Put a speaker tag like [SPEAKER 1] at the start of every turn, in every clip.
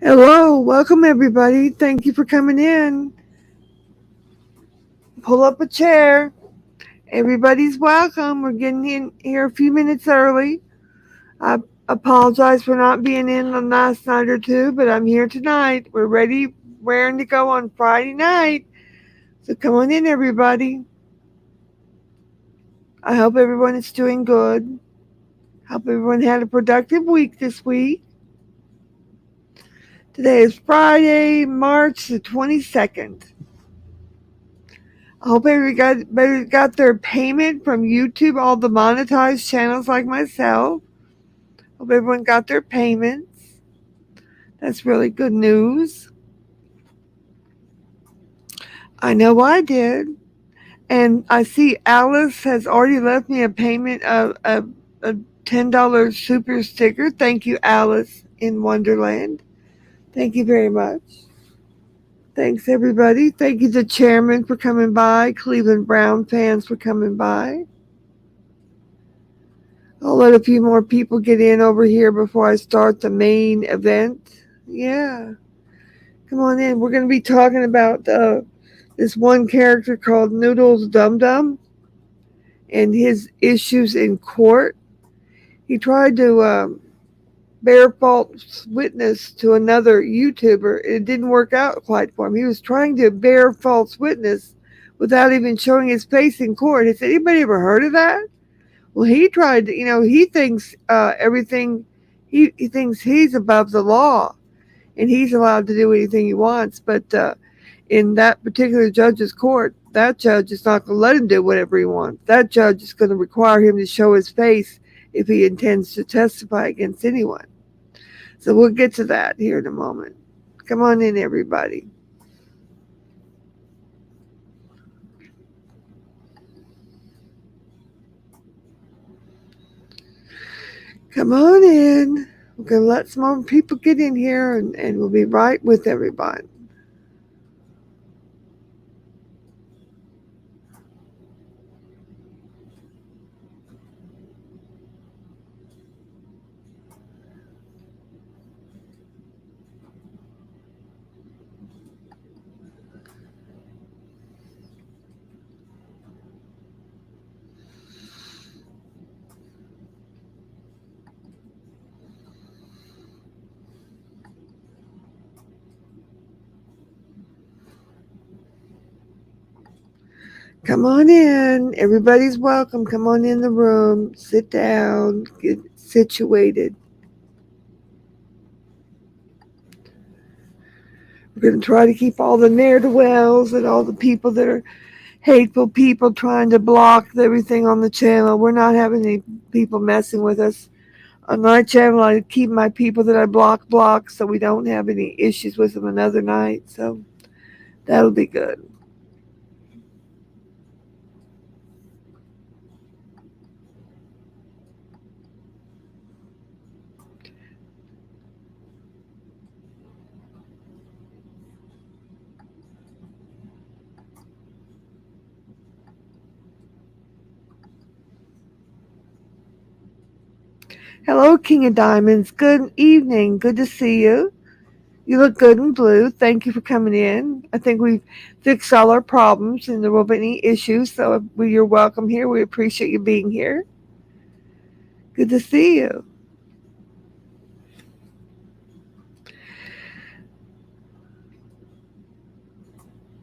[SPEAKER 1] Hello, welcome everybody. Thank you for coming in. Pull up a chair. Everybody's welcome. We're getting in here a few minutes early. I apologize for not being in the last night or two, but I'm here tonight. We're ready, raring to go on Friday night. So come on in, everybody. I hope everyone is doing good. Hope everyone had a productive week this week. Today is Friday, March the 22nd. I hope everybody got their payment from YouTube, all the monetized channels like myself. Hope everyone got their payments. That's really good news. I know I did. And I see Alice has already left me a payment of a $10 super sticker. Thank you, Alice in Wonderland. Thank you very much. Thanks, everybody. Thank you, the chairman, for coming by, Cleveland Brown fans for coming by. I'll let a few more people get in over here before I start the main event. Yeah, come on in. We're going to be talking about this one character called Noodles Dum Dum and his issues in court. He tried to bear false witness to another YouTuber. It didn't work out quite for him. He was trying to bear false witness without even showing his face in court. Has anybody ever heard of that? Well, he tried to, he thinks everything, he thinks he's above the law and he's allowed to do anything he wants. But in that particular judge's court, that judge is not going to let him do whatever he wants. That judge is going to require him to show his face if he intends to testify against anyone. So we'll get to that here in a moment. Come on in, everybody. Come on in. We're going to let some more people get in here and we'll be right with everybody. Come on in. Everybody's welcome. Come on in the room. Sit down. Get situated. We're going to try to keep all the ne'er-do-wells and all the people that are hateful people trying to block everything on the channel. We're not having any people messing with us. On my channel, I keep my people that I blocked so we don't have any issues with them another night. So that'll be good. Hello, King of Diamonds. Good evening. Good to see you. You look good in blue. Thank you for coming in. I think we've fixed all our problems and there won't be any issues. So you're welcome here. We appreciate you being here. Good to see you.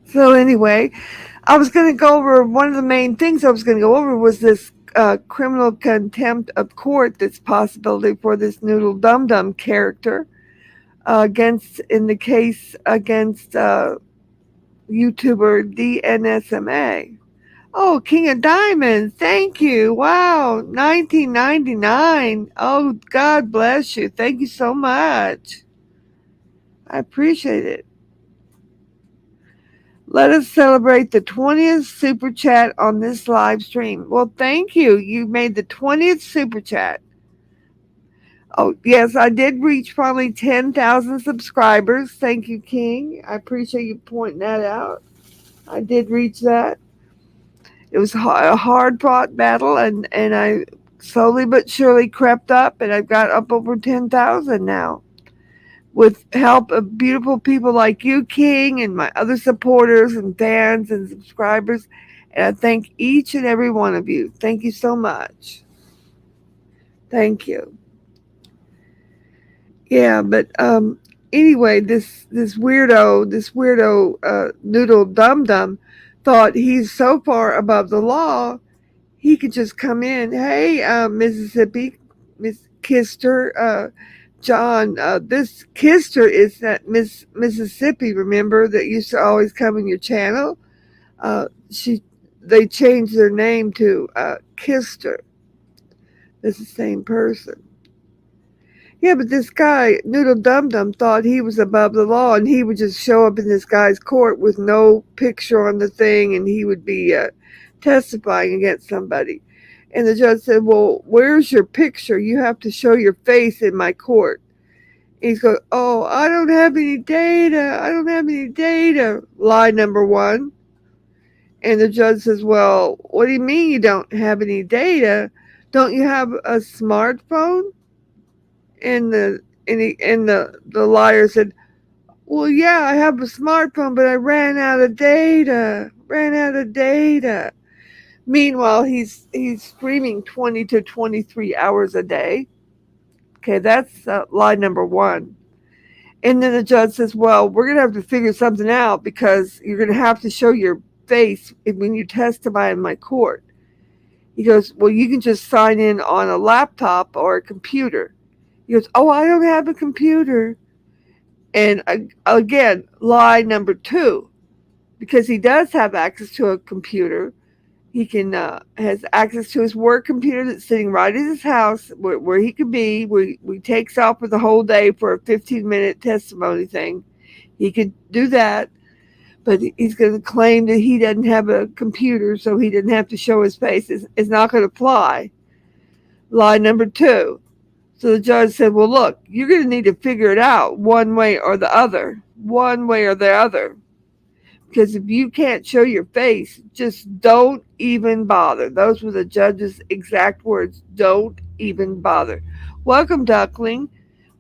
[SPEAKER 1] So anyway, I was going to go over one of the main things I was going to go over was this criminal contempt of court that's possibility for this Noodle Dum Dum character against in the case against YouTuber DNSMA. Oh, King of Diamonds, thank you. Wow, 1999. Oh, God bless you. Thank you so much. I appreciate it. Let us celebrate the 20th super chat on this live stream. Well, thank you. You made the 20th super chat. Oh, yes, I did reach probably 10,000 subscribers. Thank you, King. I appreciate you pointing that out. I did reach that. It was a hard fought battle, and I slowly but surely crept up, and I've got up over 10,000 now. with help of beautiful people like you, King, and my other supporters and fans and subscribers. And I thank each and every one of you. Thank you so much. Thank you. Yeah, but anyway, this weirdo noodle dum dum thought he's so far above the law he could just come in. Hey, Mississippi, Miss Kister, John, this Kister is that Miss Mississippi. Remember that used to always come in your channel. She they changed their name to Kister. It's the same person. Yeah, but this guy, Noodle Dum Dum, thought he was above the law and he would just show up in this guy's court with no picture on the thing and he would be testifying against somebody. And the judge said, well, where's your picture? You have to show your face in my court. And he's going, oh, I don't have any data. I don't have any data. Lie number one. And the judge says, well, what do you mean you don't have any data? Don't you have a smartphone? And the liar said, well, yeah, I have a smartphone, but I ran out of data. Ran out of data. Meanwhile, he's streaming 20 to 23 hours a day. Okay, that's lie number one. And then the judge says, well, we're going to have to figure something out because you're going to have to show your face when you testify in my court. He goes, well, you can just sign in on a laptop or a computer. He goes, oh, I don't have a computer. And again, lie number two, because he does have access to a computer. He can has access to his work computer that's sitting right at his house where he could be, where he takes off for the whole day for a 15-minute testimony thing. He could do that, but he's going to claim that he doesn't have a computer, so he didn't have to show his face. It's not going to fly. Lie number two. So the judge said, well, look, you're going to need to figure it out one way or the other. One way or the other. Because if you can't show your face, just don't even bother. Those were the judge's exact words. Don't even bother. Welcome, Duckling.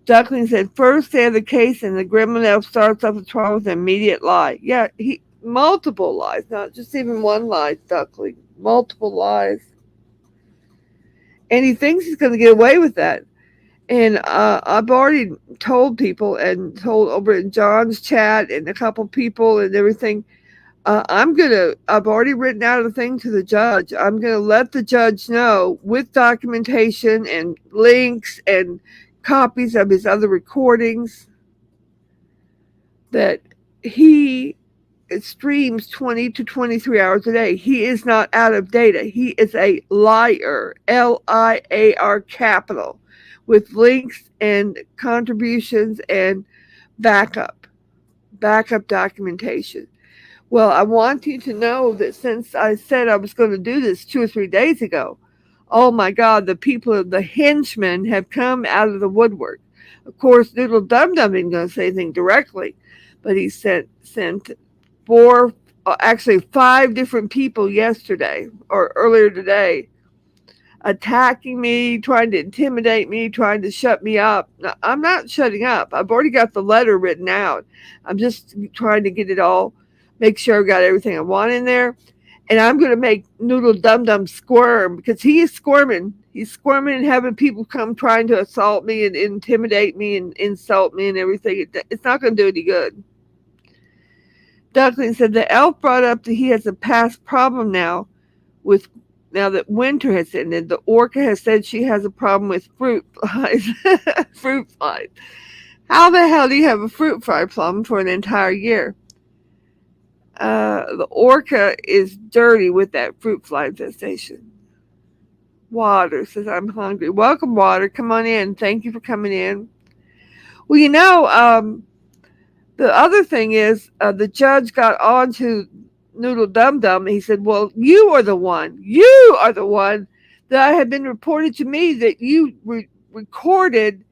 [SPEAKER 1] Duckling said, first day of the case, and the gremlin elf starts off the trial with an immediate lie. Yeah, multiple lies, not just even one lie, Duckling. Multiple lies. And he thinks he's going to get away with that. And I've already told people and told over in John's chat and a couple people and everything, I've already written out a thing to the judge. I'm going to let the judge know with documentation and links and copies of his other recordings that he streams 20 to 23 hours a day. He is not out of data. He is a liar, LIAR capital, with links and contributions and backup documentation. Well, I want you to know that since I said I was going to do this 2 or 3 days ago, oh my God, the henchmen have come out of the woodwork. Of course, Noodle Dum Dum isn't going to say anything directly, but he sent actually 5 different people yesterday or earlier today attacking me, trying to intimidate me, trying to shut me up. Now, I'm not shutting up. I've already got the letter written out. I'm just trying to get it all, make sure I've got everything I want in there. And I'm going to make Noodle Dum Dum squirm because he is squirming. He's squirming and having people come trying to assault me and intimidate me and insult me and everything. It's not going to do any good. Duckling said the elf brought up that he has a past problem now that winter has ended. The orca has said she has a problem with fruit flies. Fruit flies. How the hell do you have a fruit fly problem for an entire year? The orca is dirty with that fruit fly infestation. Water says, I'm hungry. Welcome, Water. Come on in. Thank you for coming in. Well, the other thing is the judge got on to Noodle Dum Dum. He said, well, you are the one that had been reported to me that you recorded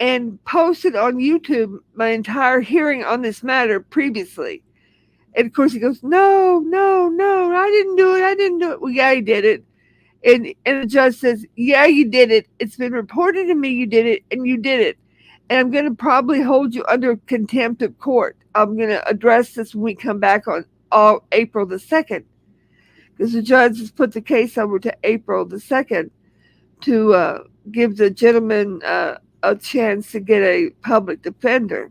[SPEAKER 1] and posted on YouTube my entire hearing on this matter previously. And of course he goes, no, I didn't do it. Well, yeah, he did it. And the judge says, yeah, you did it. It's been reported to me you did it, and you did it. And I'm going to probably hold you under contempt of court. I'm going to address this when we come back on April the 2nd, because the judge has put the case over to April the 2nd to give the gentleman a chance to get a public defender.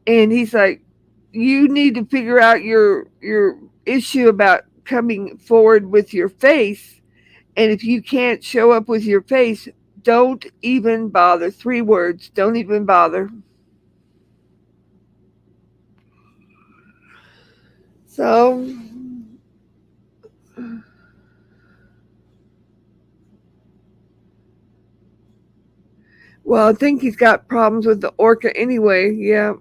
[SPEAKER 1] And he's like, you need to figure out your issue about coming forward with your face. And if you can't show up with your face, don't even bother. 3 words, don't even bother. So, well, I think he's got problems with the orca anyway. Yeah.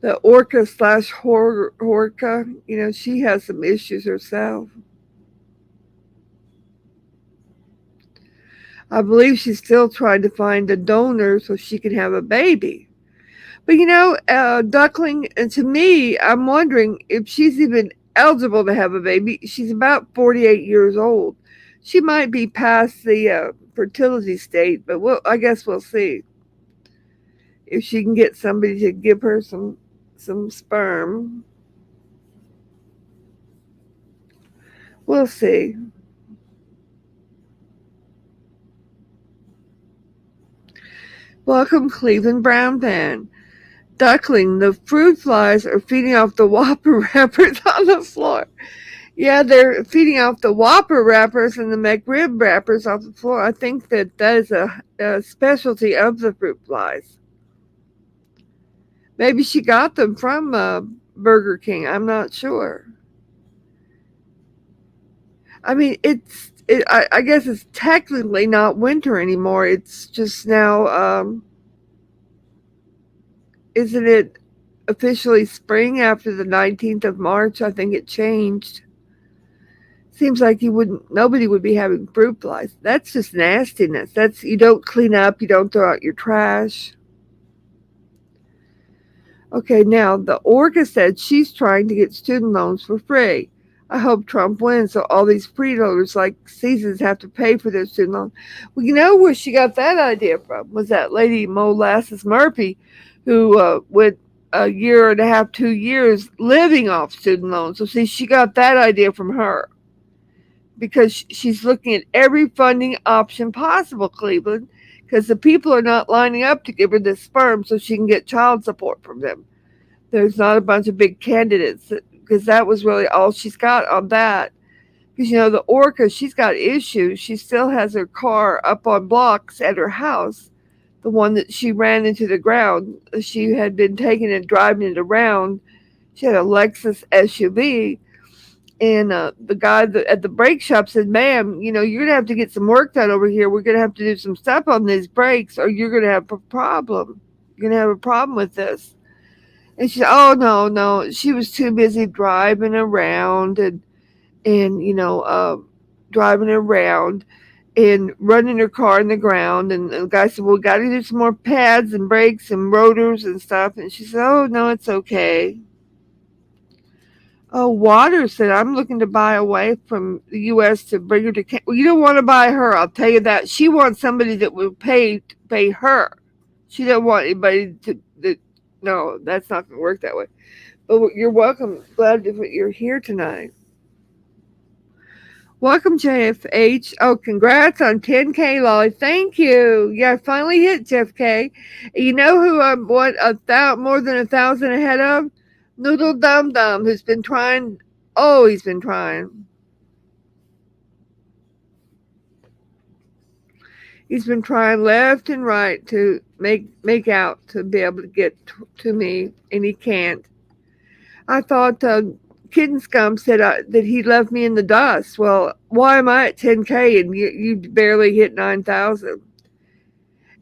[SPEAKER 1] The orca slash orca, she has some issues herself. I believe she's still trying to find a donor so she can have a baby. But Duckling, and to me, I'm wondering if she's even eligible to have a baby. She's about 48 years old. She might be past the fertility state, but I guess we'll see if she can get somebody to give her some sperm. We'll see. Welcome, Cleveland Brown Fan. Duckling, the fruit flies are feeding off the Whopper wrappers on the floor. Yeah, they're feeding off the Whopper wrappers and the McRib wrappers off the floor. I think that is a specialty of the fruit flies. Maybe she got them from Burger King. I'm not sure. I mean, I guess it's technically not winter anymore. It's just now, isn't it officially spring after the 19th of March? I think it changed. Seems like nobody would be having fruit flies. That's just nastiness. You don't clean up, you don't throw out your trash. Okay, now the orca said she's trying to get student loans for free. I hope Trump wins so all these freeloaders like Seasons have to pay for their student loan. Well, you know where she got that idea from was that lady Molasses Murphy, who went a year and a half, 2 years living off student loans. So see, she got that idea from her because she's looking at every funding option possible, Cleveland, because the people are not lining up to give her this sperm so she can get child support from them. There's not a bunch of big candidates because that was really all she's got on that. Because, the orca, she's got issues. She still has her car up on blocks at her house, the one that she ran into the ground. She had been taking and driving it around. She had a Lexus SUV. And the guy at the brake shop said, ma'am, you're going to have to get some work done over here. We're going to have to do some stuff on these brakes or you're going to have a problem. You're going to have a problem with this. And she said, oh, no, no. She was too busy driving around and driving around and running her car in the ground. And the guy said, well, we got to do some more pads and brakes and rotors and stuff. And she said, oh, no, it's okay. Oh, Waters said, I'm looking to buy away from the U.S. to bring her to Canada. Well, you don't want to buy her, I'll tell you that. She wants somebody that will pay her. She doesn't want anybody no, that's not going to work that way. But you're welcome. Glad that you're here tonight. Welcome, JFH. Oh, congrats on 10K, Lolly. Thank you. Yeah, I finally hit JFK. You know who I'm more than 1,000 ahead of? Noodle Dum Dum, who's been trying. Oh, he's been trying. He's been trying left and right to make out to be able to get to me, and he can't. I thought Kitten Scum said that he left me in the dust. Well, why am I at 10K and you barely hit 9,000?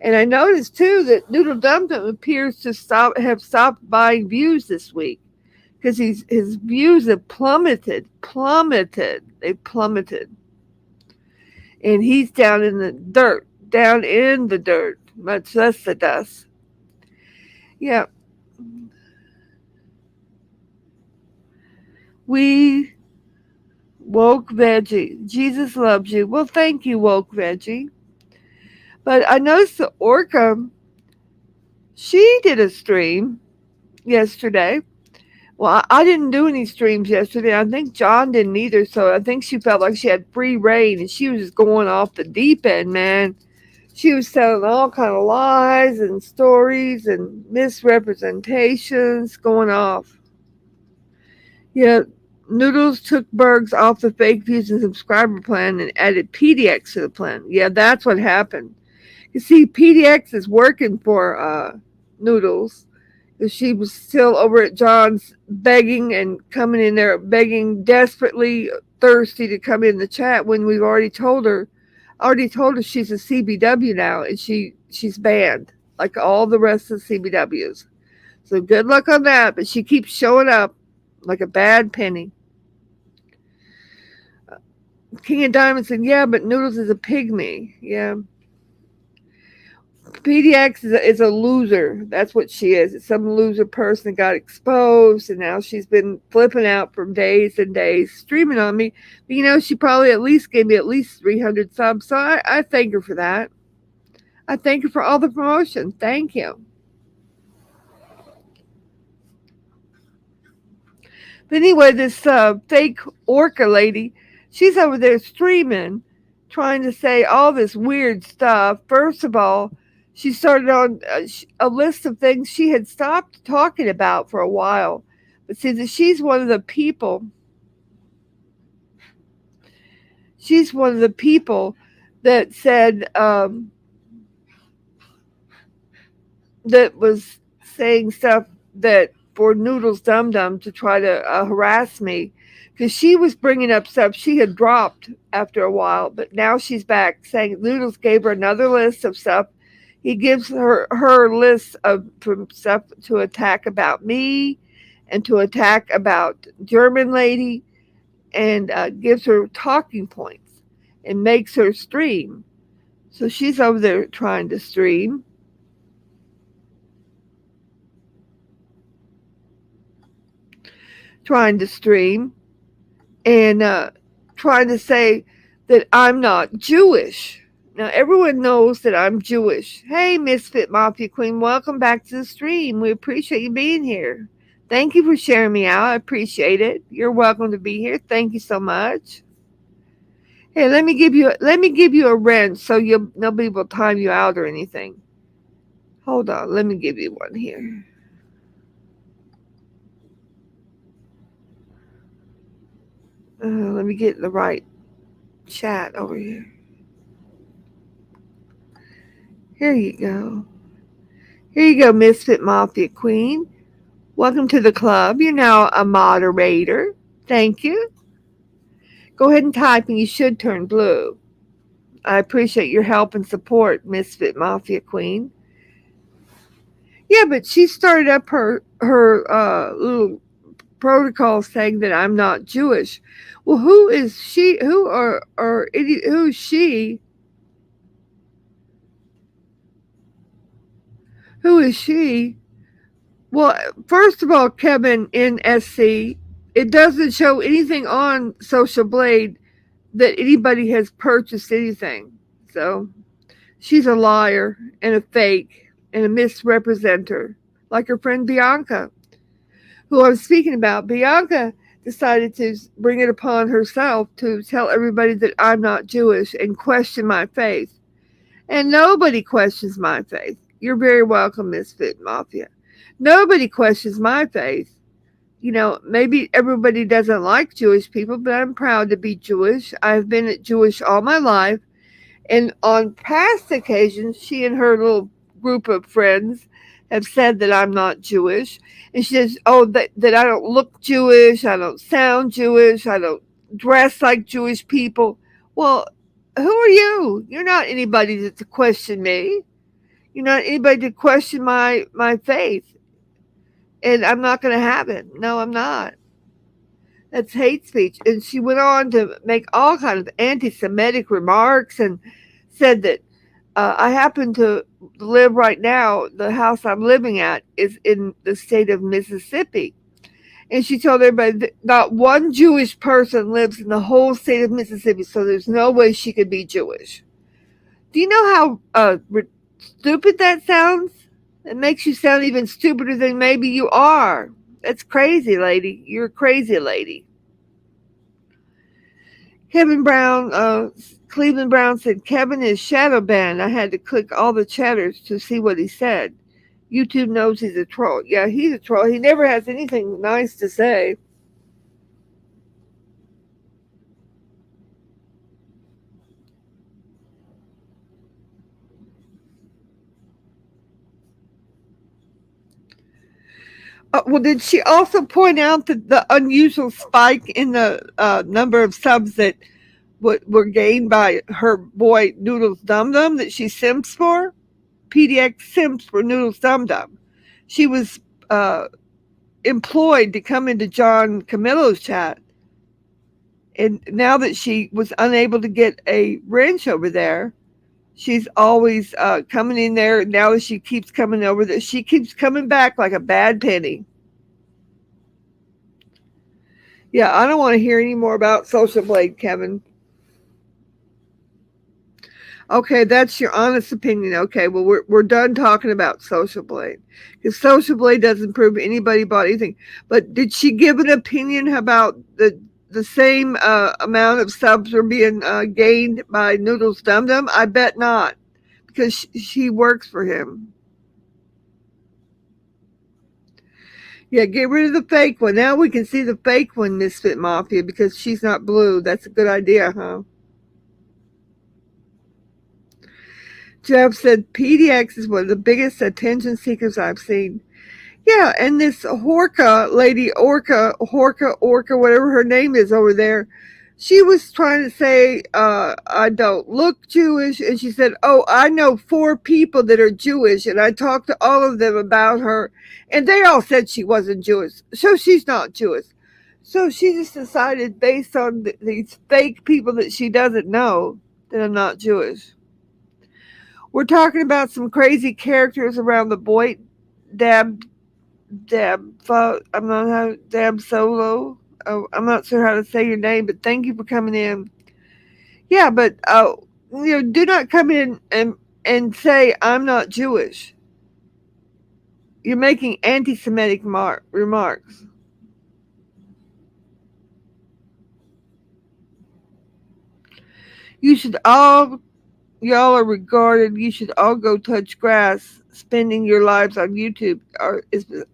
[SPEAKER 1] And I noticed too that Noodle Dum Dum appears to have stopped buying views this week because his views have plummeted. They plummeted. And he's down in the dirt, much less the dust. Yeah. We Woke Veggie. Jesus loves you. Well, thank you, Woke Veggie. But I noticed the Orca, she did a stream yesterday. Well, I didn't do any streams yesterday. I think John didn't either. So I think she felt like she had free reign and she was just going off the deep end, man. She was telling all kind of lies and stories and misrepresentations going off. Yeah, Noodles took Bergs off the fake views and subscriber plan and added PDX to the plan. Yeah, that's what happened. You see, PDX is working for Noodles. She was still over at John's begging and coming in there begging desperately thirsty to come in the chat when we've already told her she's a CBW now and she's banned like all the rest of the CBWs. So good luck on that, but she keeps showing up like a bad penny. King of Diamonds said, yeah, but Noodles is a pygmy. Yeah. PDX is a loser. That's what she is. It's some loser person that got exposed, and now she's been flipping out for days and days, streaming on me. But, she probably at least gave me at least 300 subs, so I thank her for that. I thank her for all the promotion. Thank you. But anyway, this fake Orca lady, she's over there streaming, trying to say all this weird stuff. First of all, she started on a list of things she had stopped talking about for a while. But see, that she's one of the people that said, that was saying stuff that for Noodles Dum Dum to try to harass me. Because she was bringing up stuff she had dropped after a while, but now she's back saying Noodles gave her another list of stuff. He gives her list of from stuff to attack about me and to attack about German lady and gives her talking points and makes her stream. So she's over there trying to stream. And trying to say that I'm not Jewish. Now, everyone knows that I'm Jewish. Hey, Misfit Mafia Queen, welcome back to the stream. We appreciate you being here. Thank you for sharing me out. I appreciate it. You're welcome to be here. Thank you so much. Hey, let me give you a wrench so nobody will time you out or anything. Hold on, let me give you one here. Let me get the right chat over here. Here you go. Here you go, Misfit Mafia Queen. Welcome to the club. You're now a moderator. Thank you. Go ahead and type and you should turn blue. I appreciate your help and support, Misfit Mafia Queen. Yeah, but she started up her little protocol saying that I'm not Jewish. Well, who is she? Who is she? Who is she? Well, first of all, Kevin in SC, it doesn't show anything on Social Blade that anybody has purchased anything. So she's a liar and a fake and a misrepresenter, like her friend Bianca, who I'm speaking about. Bianca decided to bring it upon herself to tell everybody that I'm not Jewish and question my faith. And nobody questions my faith. You're very welcome, Misfit Mafia. Nobody questions my faith. Maybe everybody doesn't like Jewish people, but I'm proud to be Jewish. I've been Jewish all my life. And on past occasions, she and her little group of friends have said that I'm not Jewish. And she says, that I don't look Jewish, I don't sound Jewish, I don't dress like Jewish people. Well, who are you? You're not anybody to question me. You're not anybody to question my faith. And I'm not going to have it. No, I'm not. That's hate speech. And she went on to make all kinds of anti-Semitic remarks and said that I happen to live right now, the house I'm living at is in the state of Mississippi. And she told everybody that not one Jewish person lives in the whole state of Mississippi, so there's no way she could be Jewish. Do you know how stupid that sounds? It makes you sound even stupider than maybe you are. That's crazy, lady. You're a crazy lady. Kevin Brown, Cleveland Brown said, Kevin is shadow banned. I had to click all the chatters to see what he said. YouTube knows he's a troll. Yeah, he's a troll. He never has anything nice to say. Well, did she also point out that the unusual spike in the number of subs that were gained by her boy Noodles Dum Dum that she simps for? PDX simps for Noodles Dum Dum. She was uh, employed to come into John Camillo's chat. And now that she was unable to get a wrench over there, she's always coming in there. Now that she keeps coming over there, she keeps coming back like a bad penny. Yeah, I don't want to hear any more about Social Blade, Kevin. Okay, that's your honest opinion. Okay, well, we're done talking about Social Blade. Because Social Blade doesn't prove anybody bought anything. But did she give an opinion about the same amount of subs were being gained by Noodles Dum Dum? I bet not. Because she works for him. Yeah, get rid of the fake one. Now we can see the fake one, Misfit Mafia, because she's not blue. That's a good idea, huh? Jeff said PDX is one of the biggest attention seekers I've seen. Yeah, and this Horka lady, Orca, whatever her name is over there, she was trying to say, I don't look Jewish. And she said, oh, I know 4 people that are Jewish. And I talked to all of them about her. And they all said she wasn't Jewish. So she's not Jewish. So she just decided, based on these fake people that she doesn't know, that I'm not Jewish. We're talking about some crazy characters around the Boyd Dab I'm not how Dab Solo. Oh, I'm not sure how to say your name, but thank you for coming in. Yeah, but do not come in and say I'm not Jewish. You're making anti-Semitic remarks. You should all y'all are regarded. You should all go touch grass, spending your lives on YouTube.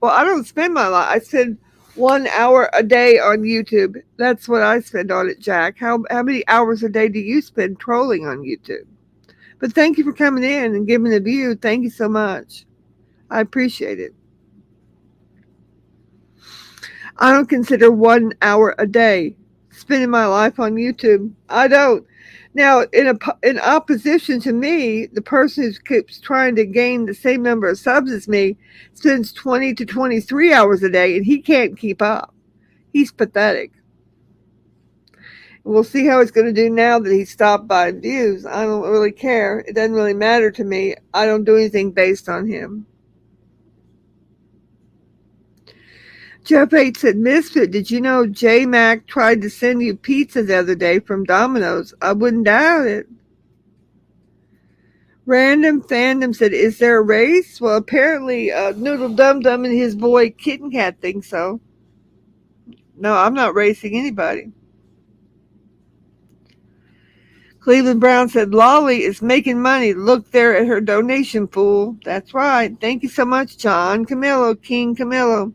[SPEAKER 1] Well, I don't spend my life. I spend 1 hour a day on YouTube. That's what I spend on it, Jack. How many hours a day do you spend trolling on YouTube? But thank you for coming in and giving a view. Thank you so much. I appreciate it. I don't consider 1 hour a day spending my life on YouTube. I don't. Now, in opposition to me, the person who keeps trying to gain the same number of subs as me spends 20 to 23 hours a day, and he can't keep up. He's pathetic. We'll see how he's going to do now that he stopped buying views. I don't really care. It doesn't really matter to me. I don't do anything based on him. Jeff 8 said, Misfit, did you know J Mac tried to send you pizza the other day from Domino's? I wouldn't doubt it. Random Fandom said, is there a race? Well, apparently Noodle Dum Dum and his boy Kitten Cat think so. No, I'm not racing anybody. Cleveland Brown said, Lolly is making money. Look there at her donation pool. That's right. Thank you so much, John Camillo, King Camillo.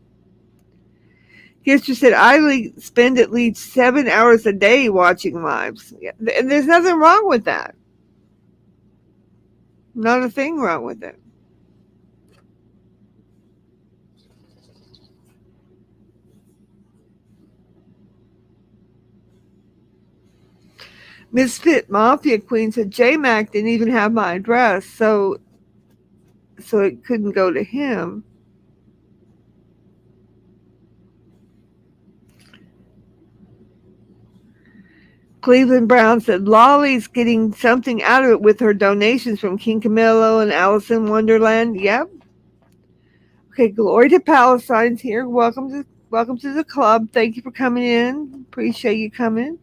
[SPEAKER 1] Gister said, I spend at least 7 hours a day watching lives. And there's nothing wrong with that. Not a thing wrong with it. Misfit Mafia Queen said, J-Mac didn't even have my address, so it couldn't go to him. Cleveland Brown said, Lolly's getting something out of it with her donations from King Camillo and Alice in Wonderland. Yep. Okay, Glory to Palestine's here. Welcome to the club. Thank you for coming in. Appreciate you coming.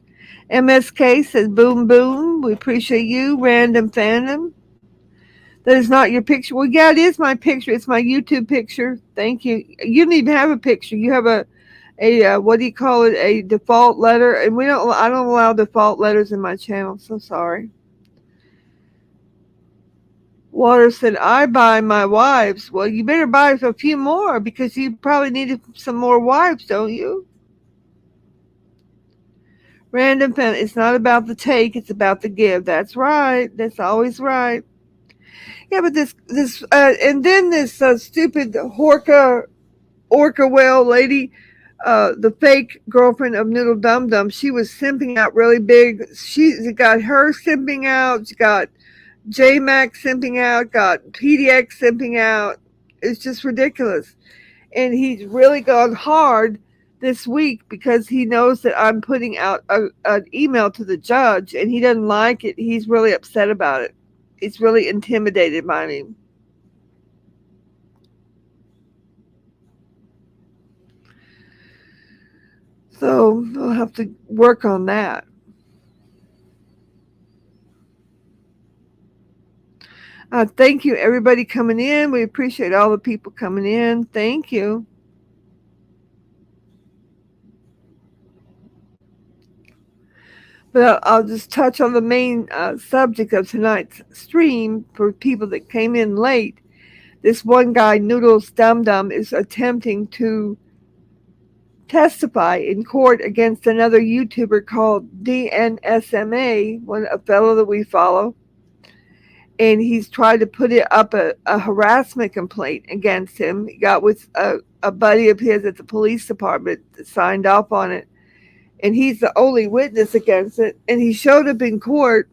[SPEAKER 1] MSK says, boom, boom. We appreciate you. Random Phantom. That is not your picture. Well, yeah, it is my picture. It's my YouTube picture. Thank you. You don't even have a picture. You have a what do you call it? A default letter. And I don't allow default letters in my channel. So sorry. Water said, I buy my wives. Well, you better buy a few more because you probably need some more wives, don't you? Random pen. It's not about the take, it's about the give. That's right. That's always right. Yeah, but and then this stupid orca whale lady, the fake girlfriend of Noodle Dum Dum, she was simping out really big. She got her simping out. She got JMac simping out. Got PDX simping out. It's just ridiculous. And he's really gone hard this week because he knows that I'm putting out an email to the judge and he doesn't like it. He's really upset about it. He's really intimidated by me. So I'll have to work on that. Thank you, everybody coming in. We appreciate all the people coming in. Thank you. But I'll just touch on the main subject of tonight's stream for people that came in late. This one guy, Noodles Dum Dum, is attempting to testify in court against another YouTuber called DNSMA, a fellow that we follow. And he's tried to put it up a harassment complaint against him. He got with a buddy of his at the police department that signed off on it. And he's the only witness against it. And he showed up in court.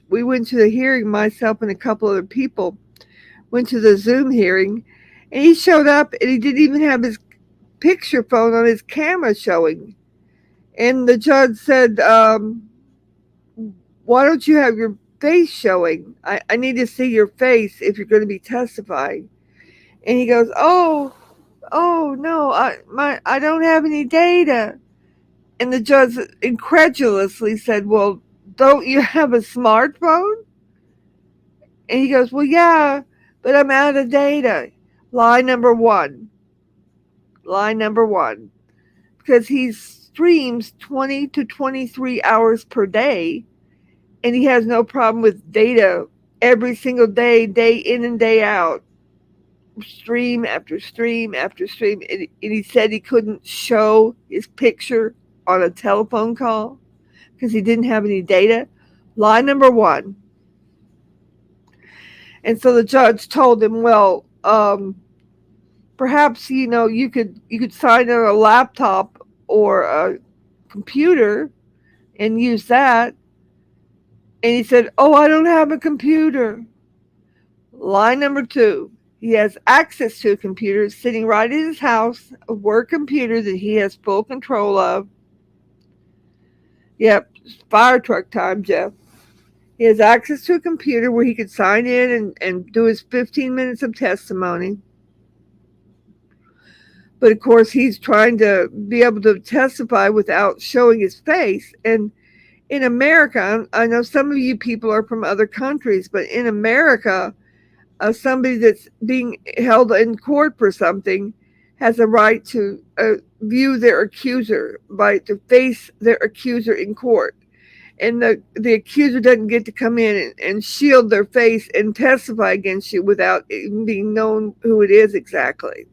[SPEAKER 1] We went to the hearing, myself and a couple other people went to the Zoom hearing. And he showed up and he didn't even have his picture phone on his camera showing. And the judge said, why don't you have your face showing? I need to see your face if you're going to be testifying. And he goes, oh no, I don't have any data. And the judge incredulously said, well, don't you have a smartphone? And he goes, well, yeah, but I'm out of data. Lie number one. Because he streams 20 to 23 hours per day, and he has no problem with data every single day, day in and day out. Stream after stream after stream. And he said he couldn't show his picture on a telephone call because he didn't have any data. Lie number one. And so the judge told him, well, perhaps you could sign on a laptop or a computer and use that. And he said, oh, I don't have a computer. Lie number two. He has access to a computer sitting right in his house, a work computer that he has full control of. Yep, fire truck time, Jeff. He has access to a computer where he could sign in and do his 15 minutes of testimony. But of course, he's trying to be able to testify without showing his face. And in America, I know some of you people are from other countries, but in America, somebody that's being held in court for something has a right to view their accuser, right, to face their accuser in court. And the accuser doesn't get to come in and shield their face and testify against you without even being known who it is exactly.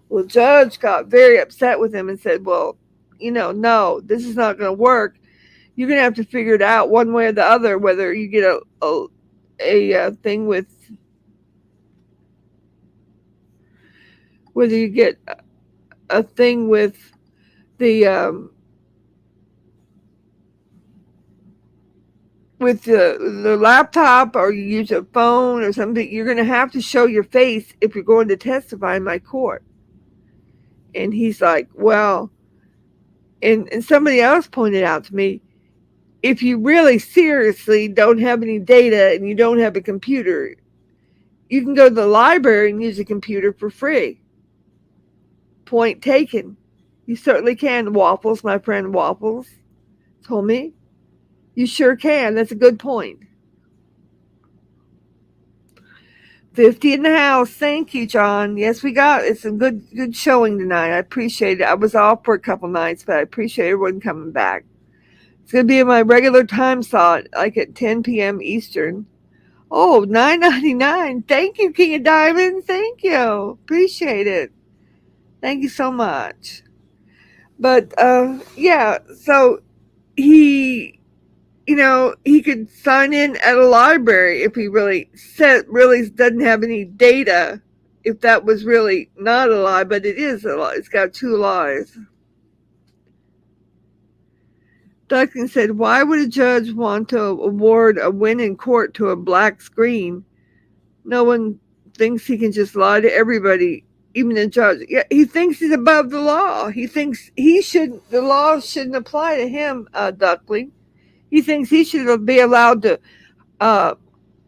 [SPEAKER 1] Well, the judge got very upset with him and said, well, no, this is not going to work. You're going to have to figure it out one way or the other, whether you get a thing with, whether you get a thing with the laptop, or you use a phone or something. You're going to have to show your face if you're going to testify in my court. And he's like, well, and somebody else pointed out to me, if you really seriously don't have any data and you don't have a computer, you can go to the library and use a computer for free. Point taken. You certainly can, Waffles, my friend Waffles. Told me? You sure can. That's a good point. 50 in the house. Thank you, John. Yes, we got it's a good showing tonight. I appreciate it. I was off for a couple nights, but I appreciate everyone coming back. It's gonna be in my regular time slot, like at 10 p.m. Eastern. Oh, $9.99. Thank you, King of Diamonds. Thank you. Appreciate it. Thank you so much. But yeah, so he he could sign in at a library if he really doesn't have any data, if that was really not a lie, but it is a lie. It's got two lies. Duncan said, why would a judge want to award a win in court to a black screen? No one thinks he can just lie to everybody, even the judge. Yeah, he thinks he's above the law. He thinks the law shouldn't apply to him, Duckling. He thinks he should be allowed to uh,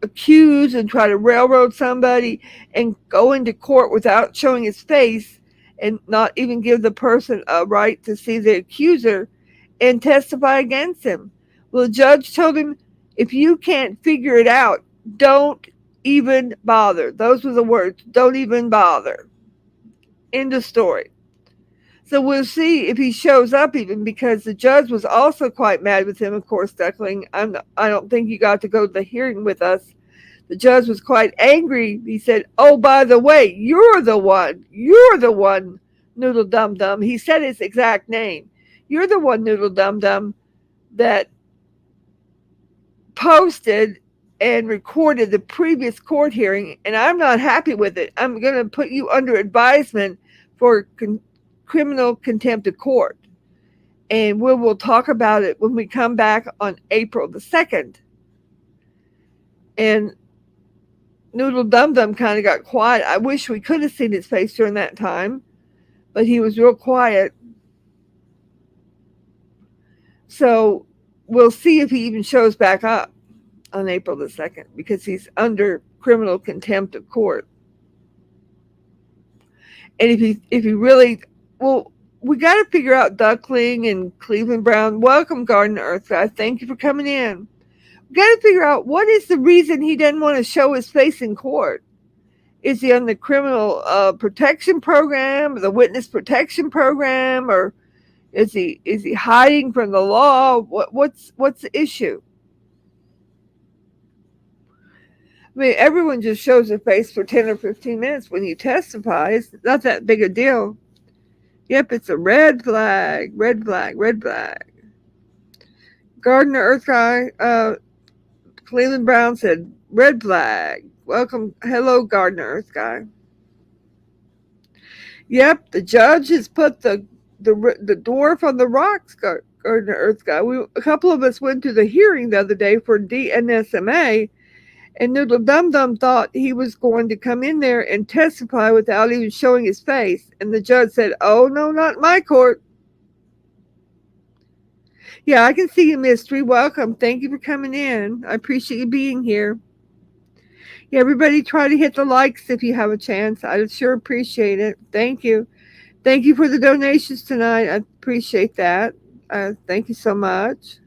[SPEAKER 1] accuse and try to railroad somebody and go into court without showing his face and not even give the person a right to see the accuser and testify against him. Well, the judge told him, if you can't figure it out, don't even bother. Those were the words. Don't even bother. End of story. So we'll see if he shows up, even because the judge was also quite mad with him, of course, Duckling. I don't think you got to go to the hearing with us. The judge was quite angry. He said, oh, by the way, you're the one, Noodle Dum Dum. He said his exact name. You're the one, Noodle Dum Dum, that posted and recorded the previous court hearing, and I'm not happy with it. I'm going to put you under advisement for criminal contempt of court. And we will talk about it when we come back on April the 2nd. And Noodle Dum Dum kind of got quiet. I wish we could have seen his face during that time, but he was real quiet. So we'll see if he even shows back up on April the 2nd, because he's under criminal contempt of court. And if he really, well, we got to figure out, Duckling and Cleveland Brown. Welcome, Garden Earth guy. Thank you for coming in. We got to figure out, what is the reason he doesn't want to show his face in court. Is he on the criminal protection program, the witness protection program, or is he hiding from the law? What's the issue? I mean, everyone just shows their face for 10 or 15 minutes when you testify. It's not that big a deal. Yep, it's a red flag, red flag, red flag. Gardner Earth Guy, Cleveland Brown said, red flag. Welcome. Hello, Gardner Earth Guy. Yep, the judge has put the dwarf on the rocks, Gardner Earth Guy. A couple of us went to the hearing the other day for DNSMA, and Noodle Dum Dum thought he was going to come in there and testify without even showing his face. And the judge said, oh, no, not my court. Yeah, I can see you, Mystery. Welcome. Thank you for coming in. I appreciate you being here. Yeah, everybody try to hit the likes if you have a chance. I sure appreciate it. Thank you. Thank you for the donations tonight. I appreciate that. Thank you so much.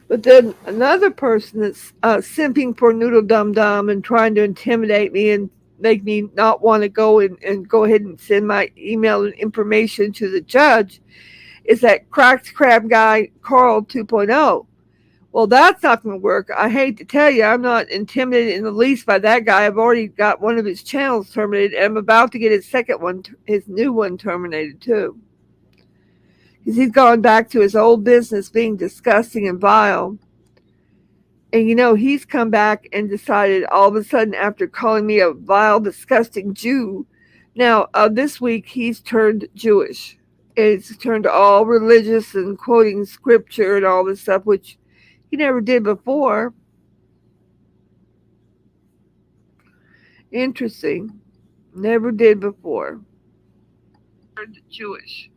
[SPEAKER 1] But then another person that's simping for Noodle Dum Dum and trying to intimidate me and make me not want to go and go ahead and send my email and information to the judge is that cracked crab guy, Carl 2.0. Well, that's not going to work. I hate to tell you, I'm not intimidated in the least by that guy. I've already got one of his channels terminated, and I'm about to get his new one terminated too. Because he's gone back to his old business being disgusting and vile. And he's come back and decided all of a sudden, after calling me a vile, disgusting Jew, now this week he's turned Jewish. It's turned all religious and quoting scripture and all this stuff, which he never did before. Interesting. Never did before. Turned Jewish.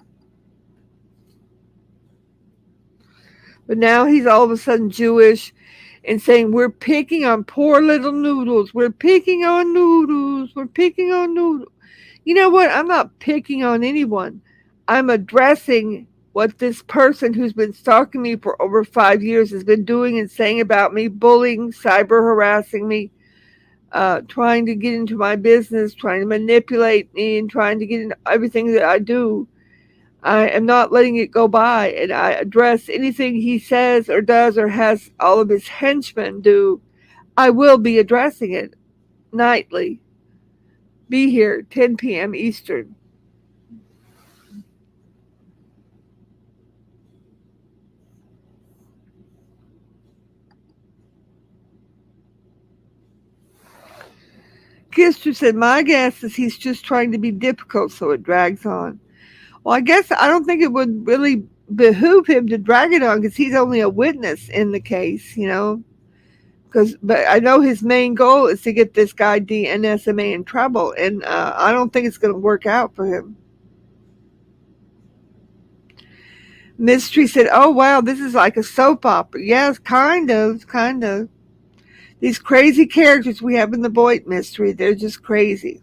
[SPEAKER 1] But now he's all of a sudden Jewish, and saying, we're picking on poor little Noodles. We're picking on Noodles. We're picking on Noodles. You know what? I'm not picking on anyone. I'm addressing what this person who's been stalking me for over 5 years has been doing and saying about me, bullying, cyber harassing me, trying to get into my business, trying to manipulate me, and trying to get into everything that I do. I am not letting it go by, and I address anything he says or does or has all of his henchmen do. I will be addressing it nightly. Be here, 10 p.m. Eastern. Gister said, my guess is he's just trying to be difficult so it drags on. Well, I guess I don't think it would really behoove him to drag it on because he's only a witness in the case, you know. But I know his main goal is to get this guy DNSMA in trouble, and I don't think it's going to work out for him. Mystery said, oh, wow, this is like a soap opera. Yes, kind of, kind of. These crazy characters we have in the Boyd mystery, they're just crazy.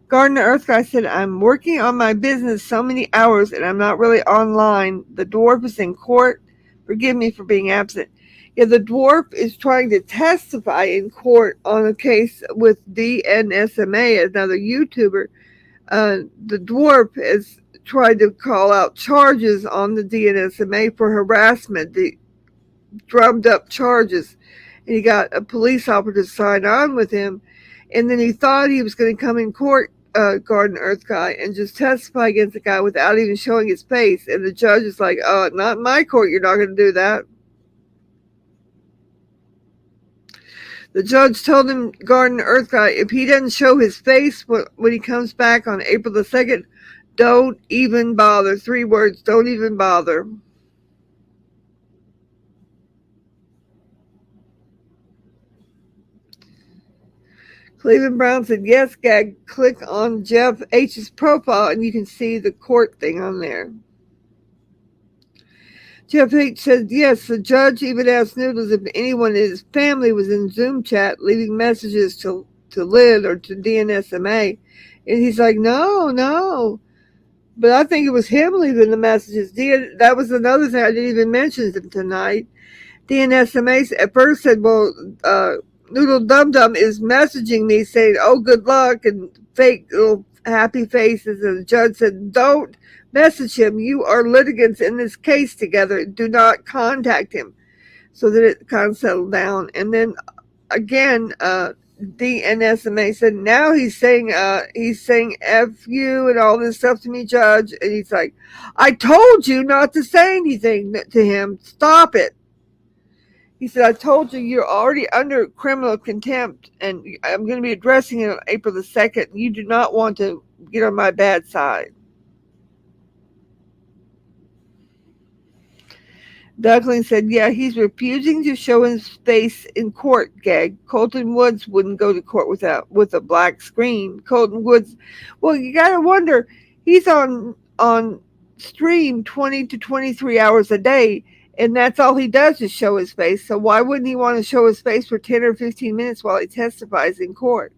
[SPEAKER 1] Gardener Earth Guy said, I'm working on my business so many hours and I'm not really online. The dwarf is in court. Forgive me for being absent. Yeah, the dwarf is trying to testify in court on a case with DNSMA, another YouTuber. The dwarf has tried to call out charges on the DNSMA for harassment, the drummed up charges. And he got a police officer to sign on with him. And then he thought he was going to come in court, Garden Earth Guy, and just testify against the guy without even showing his face. And the judge is like, not in my court, you're not going to do that. The judge told him, Garden Earth Guy, if he doesn't show his face when he comes back on April the 2nd, don't even bother. 3 words, don't even bother. Cleveland Brown said, yes, Gag, click on Jeff H's profile and you can see the court thing on there. Jeff H said, yes, the judge even asked Noodles if anyone in his family was in Zoom chat leaving messages to Lynn or to DNSMA. And he's like, no. But I think it was him leaving the messages. That was another thing I didn't even mention tonight. DNSMA at first said, well, Noodle Dum Dum is messaging me saying, oh, good luck, and fake little happy faces. And the judge said, don't message him. You are litigants in this case together. Do not contact him. So that it kind of settled down. And then again, DNSMA said, now he's saying F you and all this stuff to me, Judge. And he's like, I told you not to say anything to him. Stop it. He said, I told you you're already under criminal contempt, and I'm going to be addressing it on April the 2nd. You do not want to get on my bad side. Duckling said, yeah, he's refusing to show his face in court, Gag. Colton Woods wouldn't go to court with a black screen. Colton Woods, well, you got to wonder, he's on stream 20 to 23 hours a day. And that's all he does is show his face. So why wouldn't he want to show his face for 10 or 15 minutes while he testifies in court?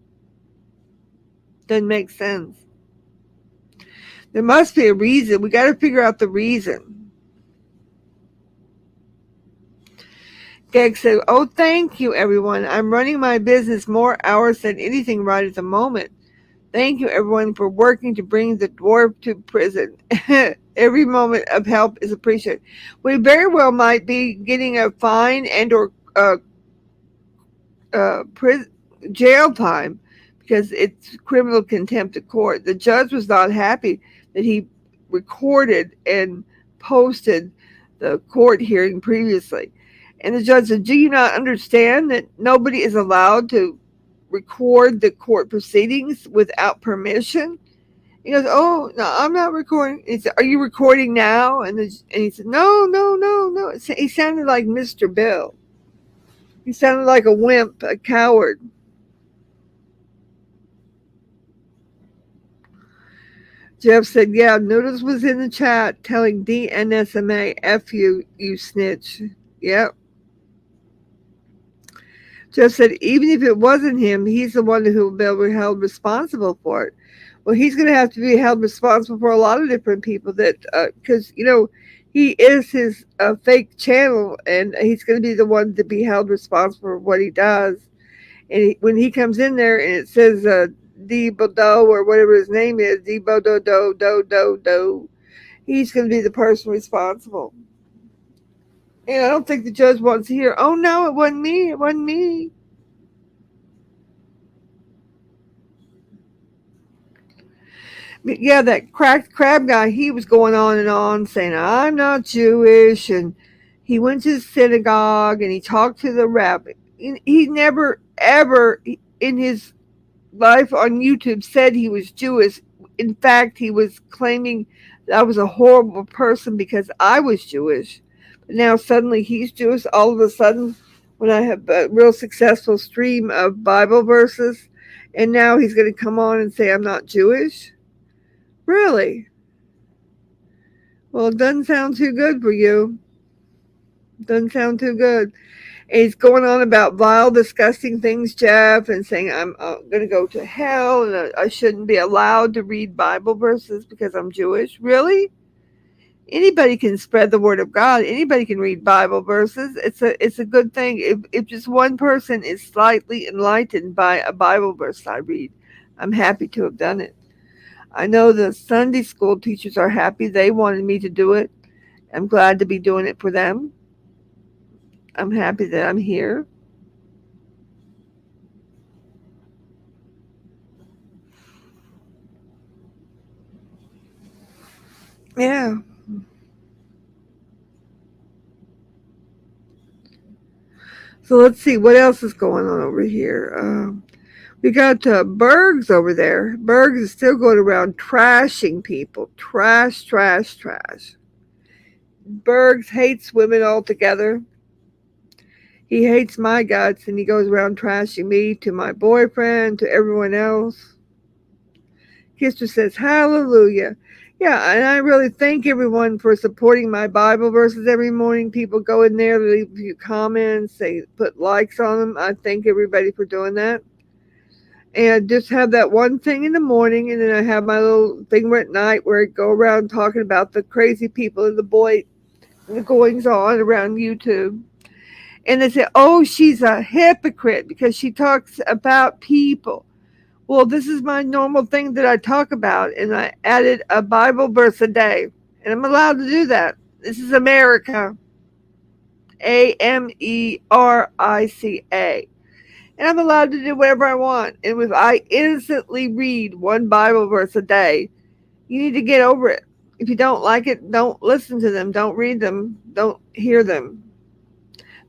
[SPEAKER 1] Doesn't make sense. There must be a reason. We got to figure out the reason. Gag said, oh, thank you, everyone. I'm running my business more hours than anything right at the moment. Thank you, everyone, for working to bring the dwarf to prison. Every moment of help is appreciated. We very well might be getting a fine and or jail time because it's criminal contempt of court. The judge was not happy that he recorded and posted the court hearing previously. And the judge said, do you not understand that nobody is allowed to record the court proceedings without permission? He goes, oh, no, I'm not recording. He said, are you recording now? And he said, no. He sounded like Mr. Bill. He sounded like a wimp, a coward. Jeff said, yeah, Noodles was in the chat telling DNSMA, F you, you snitch. Yep. Jeff said, even if it wasn't him, he's the one who will be held responsible for it. Well, he's going to have to be held responsible for a lot of different people that, because, he is his fake channel, and he's going to be the one to be held responsible for what he does. And when he comes in there and it says Debo or whatever his name is, Debo do, he's going to be the person responsible. And I don't think the judge wants to hear, oh no, it wasn't me, it wasn't me. But yeah, that cracked crab guy, he was going on and on saying, I'm not Jewish. And he went to the synagogue and he talked to the rabbi. He never, ever in his life on YouTube said he was Jewish. In fact, he was claiming that I was a horrible person because I was Jewish. But now suddenly he's Jewish. All of a sudden, when I have a real successful stream of Bible verses, and now he's going to come on and say I'm not Jewish? Really? Well, it doesn't sound too good for you. Doesn't sound too good. And he's going on about vile, disgusting things, Jeff, and saying I'm going to go to hell and I shouldn't be allowed to read Bible verses because I'm Jewish. Really? Anybody can spread the word of God. Anybody can read Bible verses. It's a good thing. If just one person is slightly enlightened by a Bible verse I read, I'm happy to have done it. I know the Sunday school teachers are happy. They wanted me to do it. I'm glad to be doing it for them. I'm happy that I'm here. Yeah. So let's see what else is going on over here. We got Bergs over there. Bergs is still going around trashing people. Trash, trash, trash. Bergs hates women altogether. He hates my guts and he goes around trashing me to my boyfriend, to everyone else. Kister says, hallelujah. Yeah, and I really thank everyone for supporting my Bible verses every morning. People go in there, leave a few comments, they put likes on them. I thank everybody for doing that. And I just have that one thing in the morning, and then I have my little thing at night where I go around talking about the crazy people and the goings on around YouTube. And they say, oh, she's a hypocrite because she talks about people. Well, this is my normal thing that I talk about, and I added a Bible verse a day, and I'm allowed to do that. This is America, America, and I'm allowed to do whatever I want. And if I instantly read one Bible verse a day, you need to get over it. If you don't like it, don't listen to them, don't read them, don't hear them.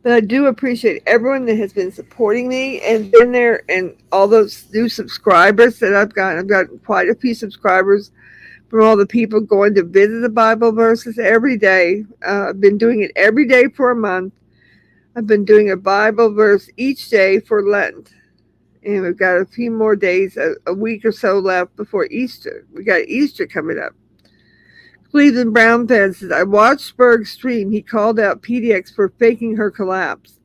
[SPEAKER 1] But I do appreciate everyone that has been supporting me and been there, and all those new subscribers that I've gotten. I've got quite a few subscribers from all the people going to visit the Bible verses every day. I've been doing it every day for a month. I've been doing a Bible verse each day for Lent. And we've got a few more days, a week or so left before Easter. We got Easter coming up. Cleveland Brown fan says, I watched Berg's stream. He called out PDX for faking her collapse.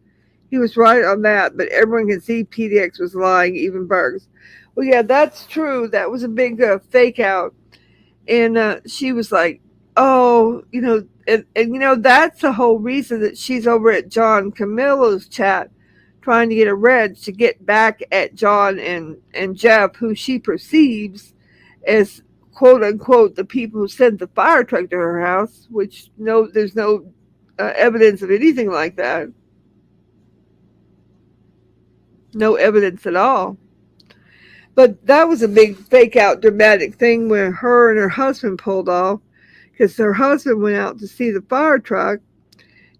[SPEAKER 1] He was right on that, but everyone can see PDX was lying, even Berg's. Well, yeah, that's true. That was a big fake out. And she was like, oh, and that's the whole reason that she's over at John Camillo's chat trying to get a read to get back at John and Jeff, who she perceives as quote unquote the people who sent the fire truck to her house, which there's no evidence of anything like that. No evidence at all. But that was a big fake out dramatic thing where her and her husband pulled off, because her husband went out to see the fire truck,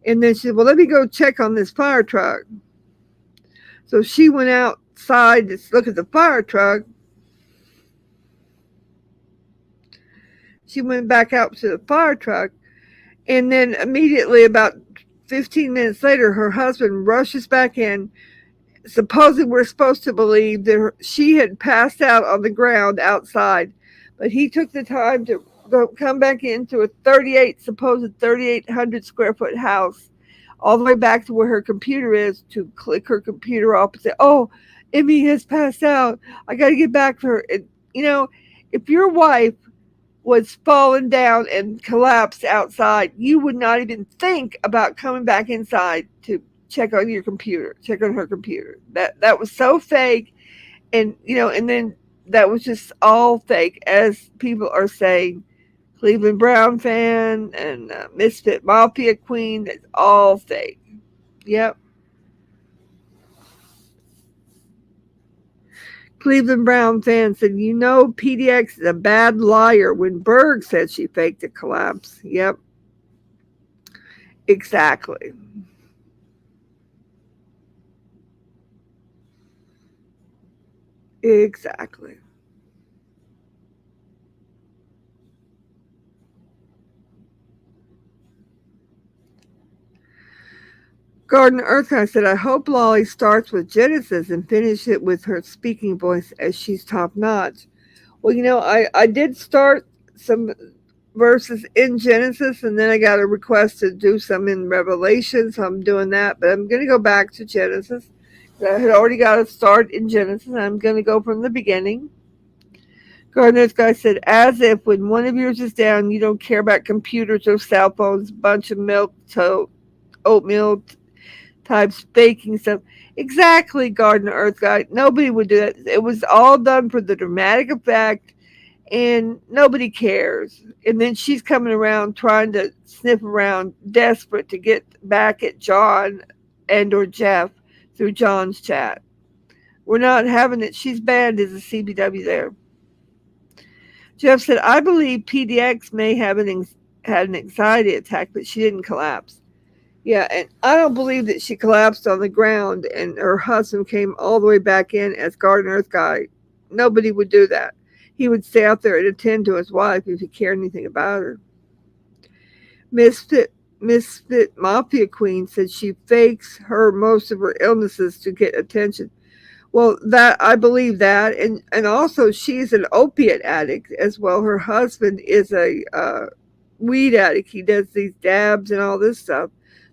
[SPEAKER 1] and then she said, well, let me go check on this fire truck. So she went outside to look at the fire truck. She went back out to the fire truck, and then immediately about 15 minutes later, her husband rushes back in. Supposedly, we're supposed to believe that she had passed out on the ground outside, but he took the time to come back into a supposed 3,800 square foot house all the way back to where her computer is to click her computer off and say, "Oh, Emmy has passed out. I got to get back to her." And, you know, if your wife was falling down and collapsed outside, you would not even think about coming back inside to check on your computer, check on her computer. That was so fake, and and then that was just all fake, as people are saying. Cleveland Brown fan and Misfit Mafia Queen. That's all fake. Yep. Cleveland Brown fan said, PDX is a bad liar when Berg said she faked a collapse. Yep. Exactly. Exactly. Garden Earthkind said, I hope Lolly starts with Genesis and finish it with her speaking voice as she's top notch. Well, I did start some verses in Genesis, and then I got a request to do some in Revelation, so I'm doing that. But I'm going to go back to Genesis. I had already got a start in Genesis, and I'm going to go from the beginning. Gardener's guy said, as if when one of yours is down, you don't care about computers or cell phones, bunch of milk, oatmeal types, baking stuff. Exactly, Gardener Earth guy. Nobody would do that. It was all done for the dramatic effect, and nobody cares. And then she's coming around trying to sniff around, desperate to get back at John and or Jeff through John's chat. We're not having it. She's banned as a CBW there. Jeff said, I believe PDX may have had an anxiety attack, but she didn't collapse. Yeah, and I don't believe that she collapsed on the ground and her husband came all the way back in as Garden Earth guy. Nobody would do that. He would stay out there and attend to his wife if he cared anything about her. Misfit Misfit Mafia Queen said she fakes her most of her illnesses to get attention. Well, that I believe that, and also she's an opiate addict as well. Her husband is a weed addict. He does these dabs and all this stuff.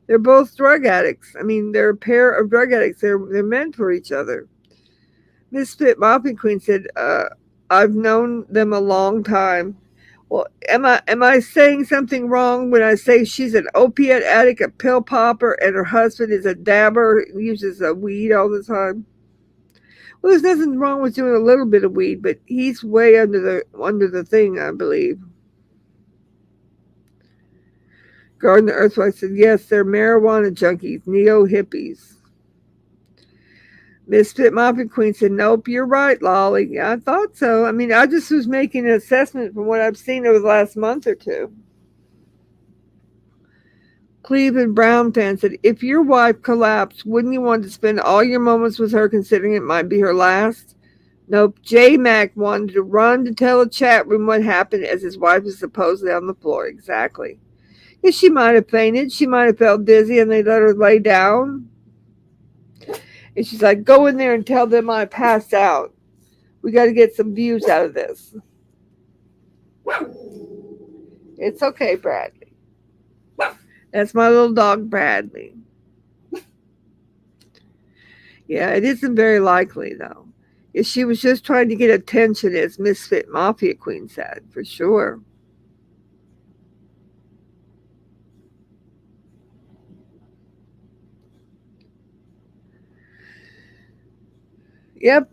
[SPEAKER 1] They're both drug addicts. I mean, they're a pair of drug addicts. They're meant for each other. Misfit Mopping Queen said, "I've known them a long time." Well, am I saying something wrong when I say she's an opiate addict, a pill popper, and her husband is a dabber, uses a weed all the time? Well, there's nothing wrong with doing a little bit of weed, but he's way under the thing, I believe. Garden Earthwife said, yes, they're marijuana junkies, neo hippies. Misfit Mopping Queen said, nope, you're right, Lolly. Yeah, I thought so. I mean, I just was making an assessment from what I've seen over the last month or two. Cleveland Brown fan said, if your wife collapsed, wouldn't you want to spend all your moments with her considering it might be her last? Nope. J Mac wanted to run to tell the chat room what happened as his wife was supposedly on the floor. Exactly. Yeah, she might have fainted. She might have felt dizzy and they let her lay down. And she's like, go in there and tell them I passed out. We got to get some views out of this. It's okay, Bradley. That's my little dog, Bradley. Yeah, it isn't very likely, though. If she was just trying to get attention, as Misfit Mafia Queen said, for sure. Yep.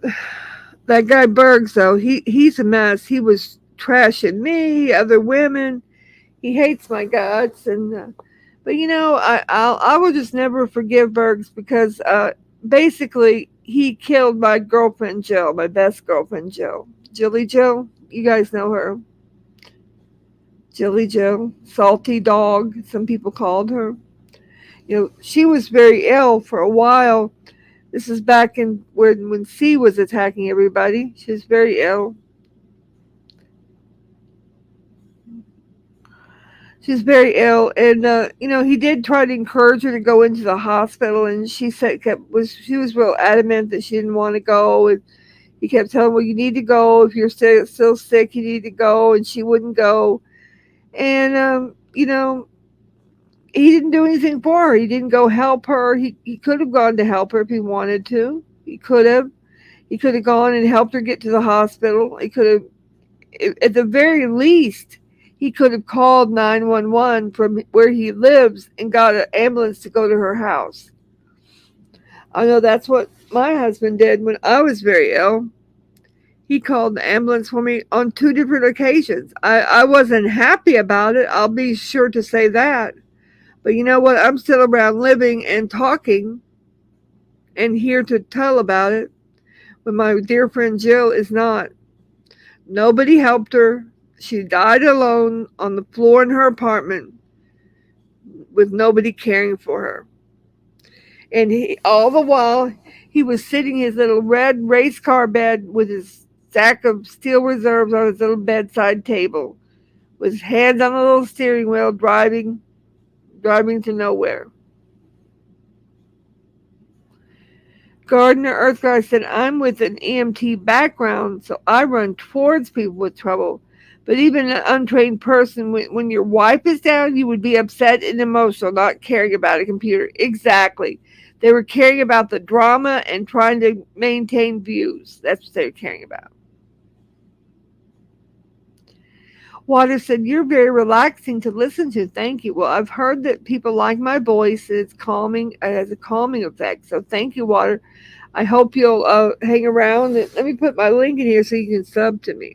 [SPEAKER 1] That guy Bergs, though, he's a mess. He was trashing me, other women. He hates my guts, and but I will just never forgive Bergs because basically he killed my girlfriend Jill, my best girlfriend Jill, Jilly Jill. You guys know her, Jilly Jill, salty dog. Some people called her. She was very ill for a while. This is back in when C was attacking everybody. She was very ill. She's very ill, and he did try to encourage her to go into the hospital, and she was real adamant that she didn't want to go, and he kept telling her, well, you need to go if you're still sick, you need to go, and she wouldn't go, and he didn't do anything for her. He didn't go help her. He could have gone to help her if he wanted to. He could have. He could have gone and helped her get to the hospital. He could have, at the very least, he could have called 911 from where he lives and got an ambulance to go to her house. I know that's what my husband did when I was very ill. He called the ambulance for me on 2 different occasions. I wasn't happy about it. I'll be sure to say that. But you know what? I'm still around living and talking and here to tell about it. But my dear friend Jill is not. Nobody helped her. She died alone on the floor in her apartment with nobody caring for her. And all the while, he was sitting in his little red race car bed with his stack of steel reserves on his little bedside table, with his hands on the little steering wheel, driving to nowhere. Gardner Earthguy said, I'm with an EMT background, so I run towards people with trouble. But even an untrained person, when your wife is down, you would be upset and emotional, not caring about a computer. Exactly. They were caring about the drama and trying to maintain views. That's what they were caring about. Water said, you're very relaxing to listen to. Thank you. Well, I've heard that people like my voice. It's calming. It has a calming effect. So thank you, Water. I hope you'll hang around. Let me put my link in here so you can sub to me.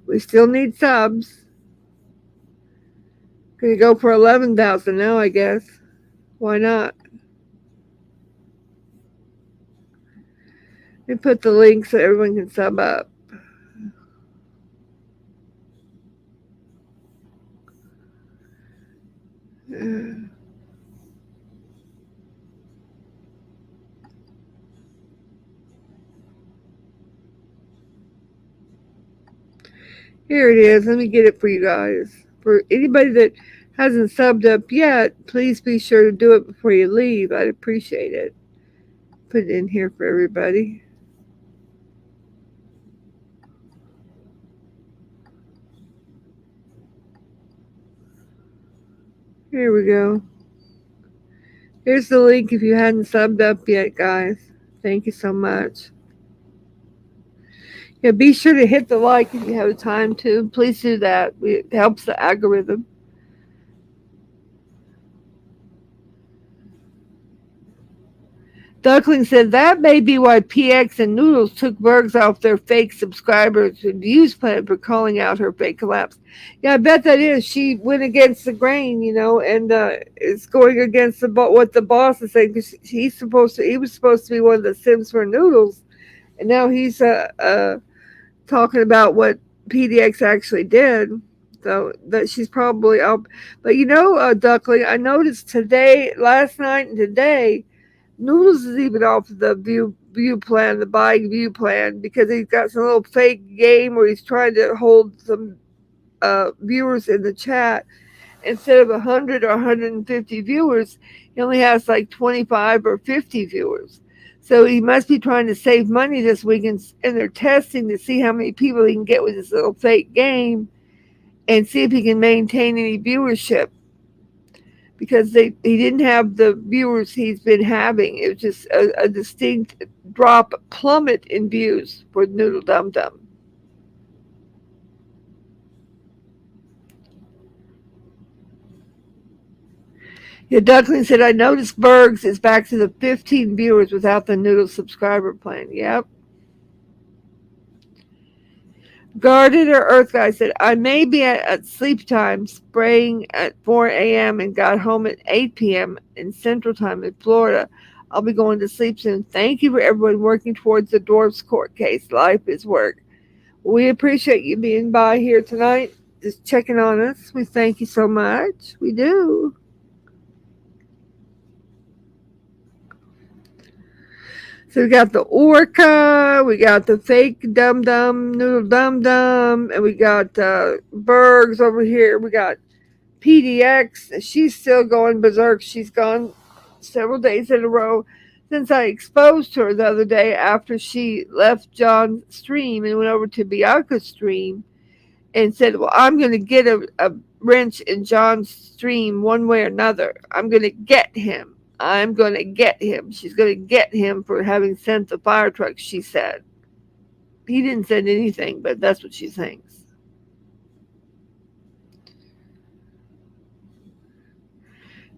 [SPEAKER 1] We still need subs. Gonna go for 11,000 now, I guess. Why not? Let me put the link so everyone can sub up. Here it is. Let me get it for you guys. For anybody that hasn't subbed up yet, please be sure to do it before you leave. I'd appreciate it. Put it in here for everybody. Here we go. Here's the link if you hadn't subbed up yet, guys. Thank you so much. Yeah, be sure to hit the like if you have the time to. Please do that. It helps the algorithm. Duckling said that may be why PX and Noodles took Bergs off their fake subscribers and views plan for calling out her fake collapse. Yeah, I bet that is. She went against the grain, and is going against what the boss is saying because he was supposed to be one of the Sims for Noodles, and now he's talking about what PDX actually did. So that she's probably up. But Duckling, I noticed last night and today, Noodles is even off the view plan, the buying view plan, because he's got some little fake game where he's trying to hold some viewers in the chat. Instead of 100 or 150 viewers, he only has like 25 or 50 viewers. So he must be trying to save money this week, and they're testing to see how many people he can get with this little fake game and see if he can maintain any viewership. Because he didn't have the viewers he's been having. It was just a distinct plummet in views for Noodle Dum Dum. Yeah, Duckling said, I noticed Bergs is back to the 15 viewers without the Noodle subscriber plan. Yep. Guarded or Earth Guy said, I may be at sleep time spraying at 4 a.m. and got home at 8 p.m. in Central Time in Florida. I'll be going to sleep soon. Thank you for everyone working towards the Dwarfs court case. Life is work. We appreciate you being by here tonight, just checking on us. We thank you so much. We do. So we got the Orca, we got the fake Dum Dum, Noodle Dum Dum, and we got Bergs over here. We got PDX. She's still going berserk. She's gone several days in a row since I exposed her the other day after she left John's stream and went over to Bianca's stream and said, well, I'm going to get a wrench in John's stream one way or another. I'm going to get him. I'm going to get him. She's going to get him for having sent the fire truck, she said. He didn't send anything, but that's what she thinks.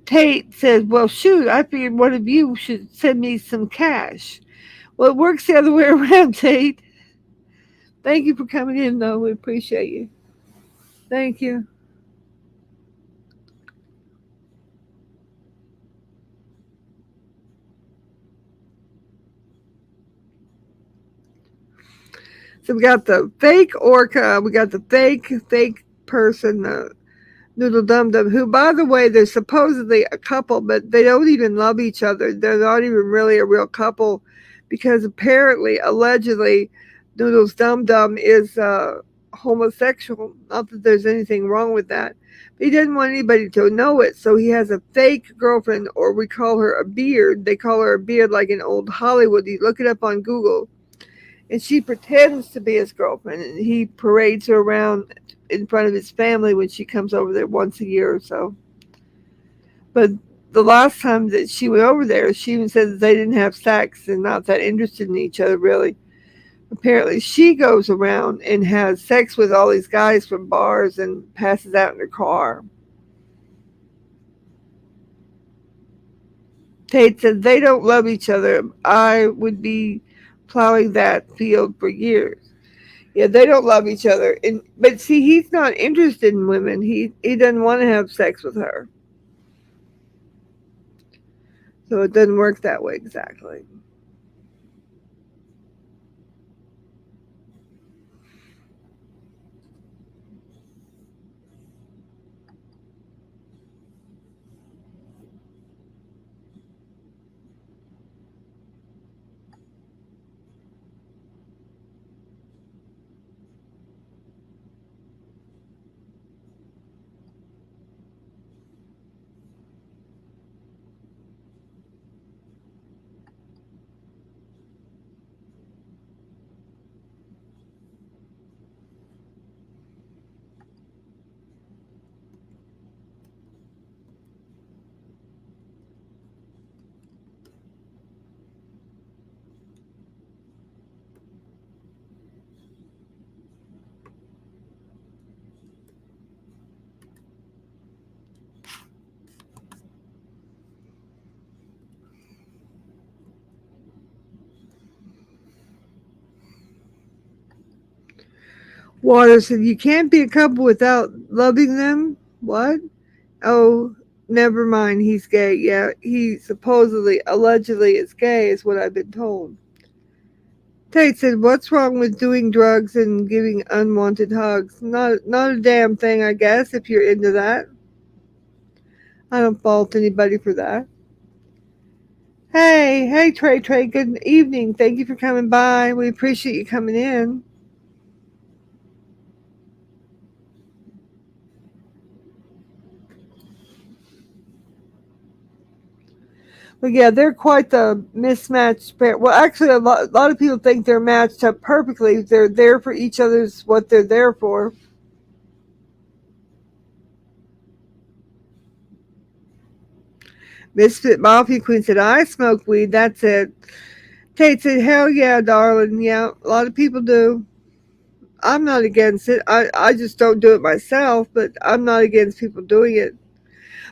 [SPEAKER 1] Tate says, well, shoot, I figured one of you should send me some cash. Well, it works the other way around, Tate. Thank you for coming in, though. We appreciate you. Thank you. So we got the fake orca, we got the fake person, Noodle Dum Dum, who, by the way, they're supposedly a couple, but they don't even love each other. They're not even really a real couple because apparently, allegedly, Noodles Dum Dum is homosexual. Not that there's anything wrong with that. But he didn't want anybody to know it, so he has a fake girlfriend, or we call her a beard. They call her a beard like in old Hollywood. You look it up on Google. And she pretends to be his girlfriend, and he parades her around in front of his family when she comes over there once a year or so. But the last time that she went over there, she even said that they didn't have sex and not that interested in each other, really. Apparently, she goes around and has sex with all these guys from bars and passes out in her car. Tate said they don't love each other. I would be plowing that field for years. Yeah, they don't love each other. But see, he's not interested in women. He doesn't want to have sex with her. So it doesn't work that way exactly. Water said you can't be a couple without loving them. What? Oh, never mind. He's gay. Yeah, he supposedly, allegedly is gay, is what I've been told. Tate said, what's wrong with doing drugs and giving unwanted hugs? Not a damn thing, I guess, if you're into that. I don't fault anybody for that. Hey, Trey, good evening. Thank you for coming by. We appreciate you coming in. But yeah, they're quite the mismatched pair. Well, actually, a lot of people think they're matched up perfectly. They're there for each other's what they're there for. Misfit Mafia Queen said, I smoke weed. That's it. Tate said, hell yeah, darling. Yeah, a lot of people do. I'm not against it. I just don't do it myself, but I'm not against people doing it.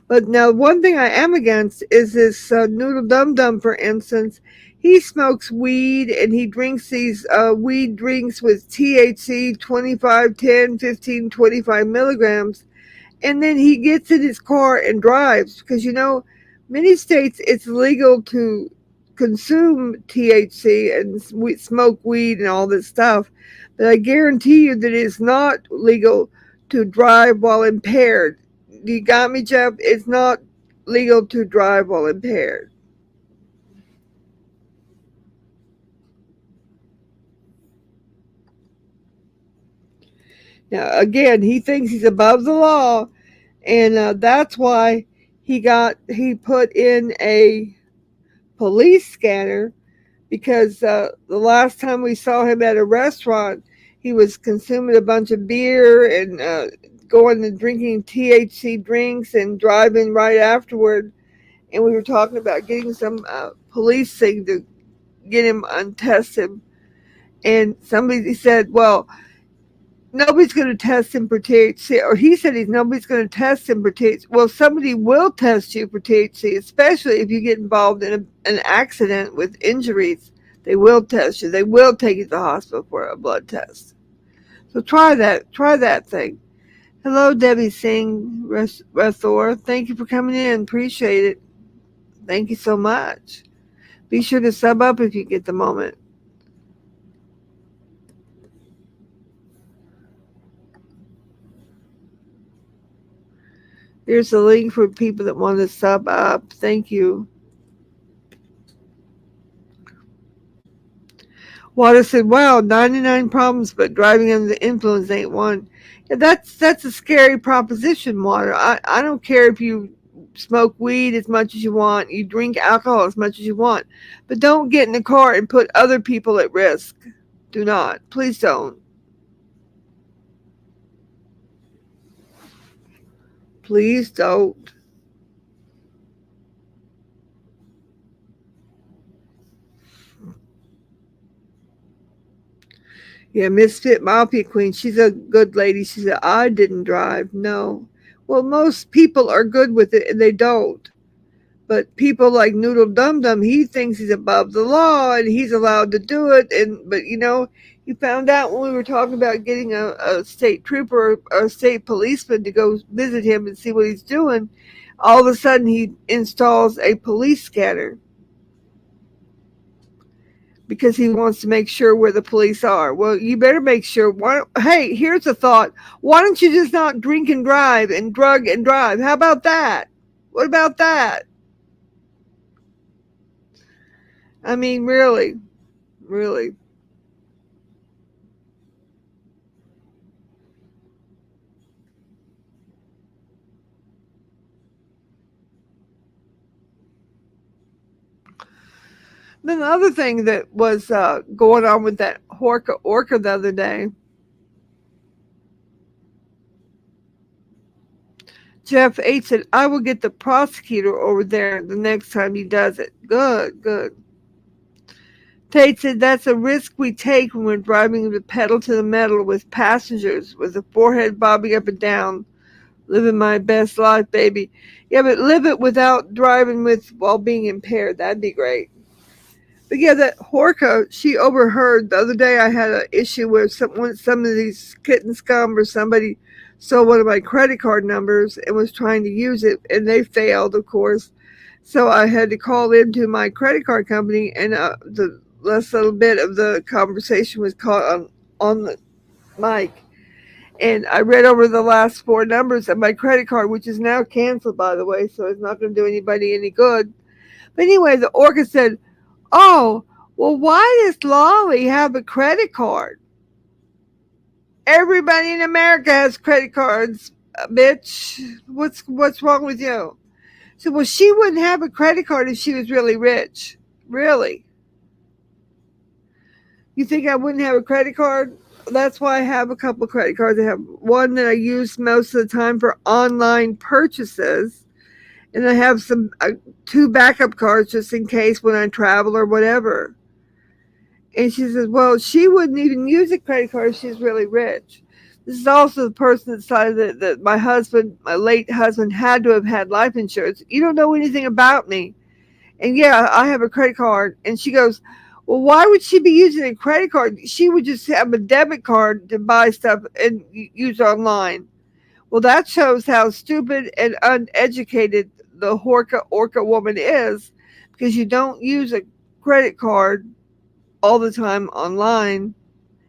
[SPEAKER 1] But now, one thing I am against is this Noodle Dum Dum, for instance. He smokes weed and he drinks these weed drinks with THC 25, 10, 15, 25 milligrams. And then he gets in his car and drives because, many states it's legal to consume THC and smoke weed and all this stuff. But I guarantee you that it's not legal to drive while impaired. You got me, Jeff? It's not legal to drive while impaired. Now, again, he thinks he's above the law, and that's why he put in a police scanner because the last time we saw him at a restaurant, he was consuming a bunch of beer and going and drinking THC drinks and driving right afterward. And we were talking about getting some police thing to get him untested. And somebody said, well, nobody's going to test him for THC. Or he said nobody's going to test him for THC. Well, somebody will test you for THC, especially if you get involved in an accident with injuries. They will test you. They will take you to the hospital for a blood test. So try that. Try that thing. Hello, Debbie Singh Rathor. Thank you for coming in. Appreciate it. Thank you so much. Be sure to sub up if you get the moment. Here's the link for people that want to sub up. Thank you. Water said, wow, 99 problems, but driving under the influence ain't one. Yeah, that's a scary proposition, Water. I don't care if you smoke weed as much as you want, you drink alcohol as much as you want, but don't get in the car and put other people at risk. Do not. Please don't. Please don't. Yeah, Misfit Mafia Queen, she's a good lady. She said, I didn't drive. No. Well, most people are good with it and they don't. But people like Noodle Dum Dum, he thinks he's above the law and he's allowed to do it. But he found out when we were talking about getting a state trooper or a state policeman to go visit him and see what he's doing. All of a sudden, he installs a police scanner because he wants to make sure where the police are. Well, you better make sure. Hey, here's a thought. Why don't you just not drink and drive and drug and drive? How about that? What about that? I mean, really, really. Then the other thing that was going on with that orca the other day, Jeff H said, I will get the prosecutor over there the next time he does it. Good, good. Tate said, that's a risk we take when we're driving the pedal to the metal with passengers, with the forehead bobbing up and down. Living my best life, baby. Yeah, but live it without driving while being impaired. That'd be great. But yeah, that Horka, she overheard the other day. I had an issue where some of these kitten scum or somebody stole one of my credit card numbers and was trying to use it, and they failed, of course. So I had to call into my credit card company, and the last little bit of the conversation was caught on the mic. And I read over the last four numbers of my credit card, which is now canceled, by the way, so it's not going to do anybody any good. But anyway, the orca said, oh, well, why does Lolly have a credit card? Everybody in America has credit cards, bitch. What's wrong with you? So, well, she wouldn't have a credit card if she was really rich. Really? You think I wouldn't have a credit card? That's why I have a couple of credit cards. I have one that I use most of the time for online purchases, and I have two backup cards just in case when I travel or whatever. And she says, well, she wouldn't even use a credit card if she's really rich. This is also the person that decided that my late husband, had to have had life insurance. You don't know anything about me. And yeah, I have a credit card. And she goes, well, why would she be using a credit card? She would just have a debit card to buy stuff and use online. Well, that shows how stupid and uneducated the orca woman is, because you don't use a credit card all the time online.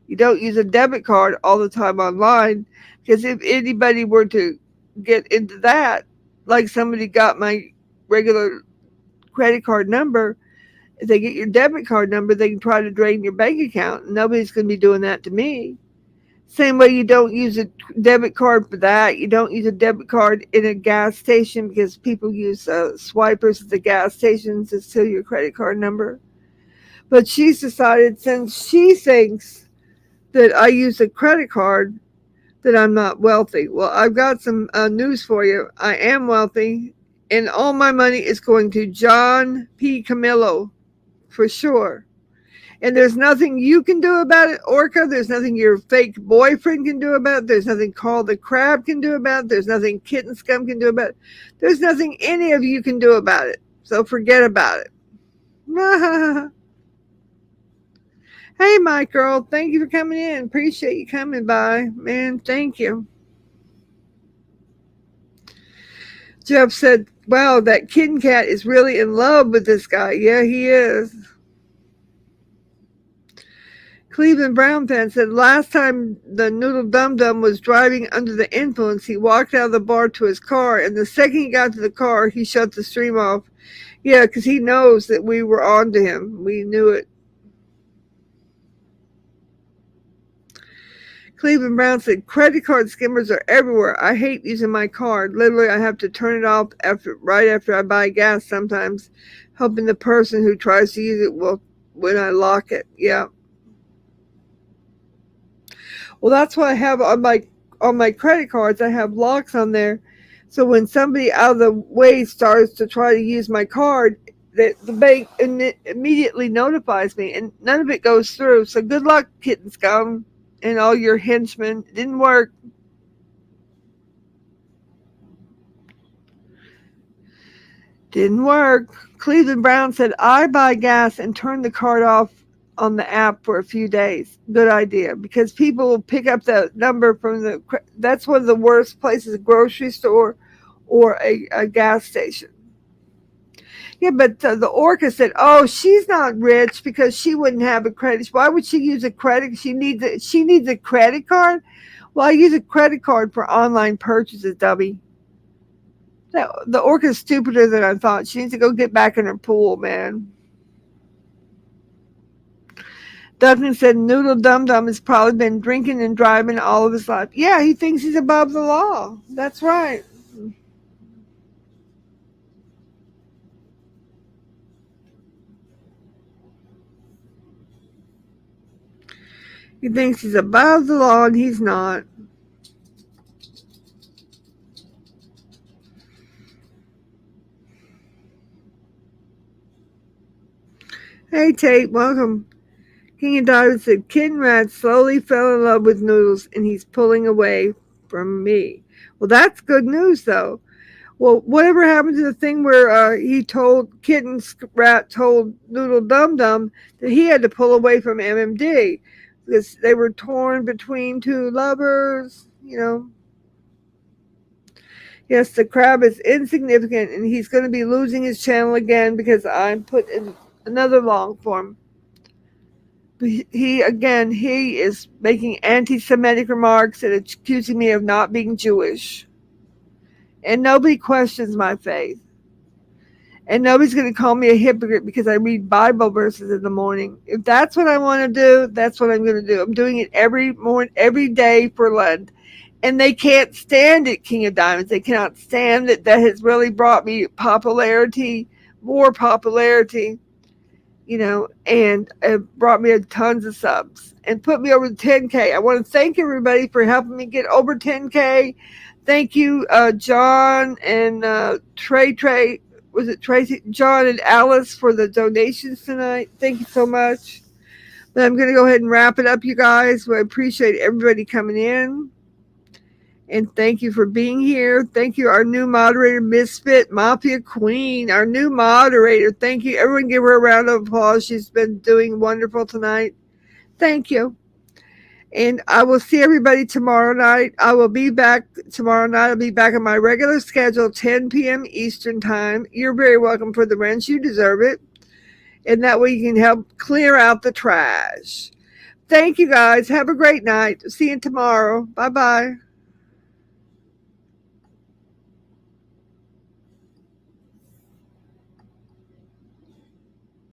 [SPEAKER 1] You don't use a debit card all the time online, because if anybody were to get into that, like somebody got my regular credit card number, if they get your debit card number, they can try to drain your bank account. Nobody's going to be doing that to me. Same way you don't use a debit card for that. You don't use a debit card in a gas station, because people use swipers at the gas stations to steal your credit card number. But she's decided, since she thinks that I use a credit card that I'm not wealthy. Well, I've got some news for you. I am wealthy, and all my money is going to John P. Camillo for sure. And there's nothing you can do about it, Orca. There's nothing your fake boyfriend can do about it. There's nothing Call the Crab can do about it. There's nothing Kitten Scum can do about it. There's nothing any of you can do about it. So forget about it. Hey, my girl. Thank you for coming in. Appreciate you coming by. Man, thank you. Jeff said, wow, that kitten cat is really in love with this guy. Yeah, he is. Cleveland Brown fan said last time the Noodle Dum Dum was driving under the influence, he walked out of the bar to his car, and the second he got to the car, he shut the stream off. Yeah, because he knows that we were on to him. We knew it. Cleveland Brown said, credit card skimmers are everywhere. I hate using my card. Literally, I have to turn it off right after I buy gas sometimes, hoping the person who tries to use it will when I lock it. Yeah. Well, that's what I have on my credit cards. I have locks on there. So when somebody out of the way starts to try to use my card, the bank immediately notifies me, and none of it goes through. So good luck, Kitten Scum, and all your henchmen. It didn't work. Didn't work. Cleveland Brown said, I buy gas and turn the card off on the app for a few days. Good idea, because people will pick up the number from that's one of the worst places, a grocery store or a gas station. Yeah, but the Orca said, oh, she's not rich because she wouldn't have a credit. Why would she use a credit? She needs a credit card? Well, I use a credit card for online purchases, dummy. The Orca's stupider than I thought. She needs to go get back in her pool, man. Duncan said Noodle Dum Dum has probably been drinking and driving all of his life. Yeah, he thinks he's above the law. That's right. He thinks he's above the law, and he's not. Hey, Tate, welcome. King of Diamonds said, Kitten Rat slowly fell in love with Noodles, and he's pulling away from me. Well, that's good news, though. Well, whatever happened to the thing where Kitten Rat told Noodle Dum Dum that he had to pull away from MMD because they were torn between two lovers, you know. Yes, the crab is insignificant, and he's going to be losing his channel again because I put in another long form. He is making anti-Semitic remarks and accusing me of not being Jewish. And nobody questions my faith. And nobody's going to call me a hypocrite because I read Bible verses in the morning. If that's what I want to do, that's what I'm going to do. I'm doing it every morning, every day for Lent. And they can't stand it, King of Diamonds. They cannot stand it. That has really brought me popularity, more popularity, you know, and it brought me tons of subs and put me over 10K. I want to thank everybody for helping me get over 10K. Thank you, John and Trey. Was it Tracy? John and Alice for the donations tonight. Thank you so much. But I'm going to go ahead and wrap it up, you guys. I appreciate everybody coming in. And thank you for being here. Thank you, our new moderator, Misfit Mafia Queen, our new moderator. Thank you. Everyone give her a round of applause. She's been doing wonderful tonight. Thank you. And I will see everybody tomorrow night. I will be back tomorrow night. I'll be back on my regular schedule, 10 p.m. Eastern time. You're very welcome for the rent. You deserve it. And that way you can help clear out the trash. Thank you, guys. Have a great night. See you tomorrow. Bye-bye.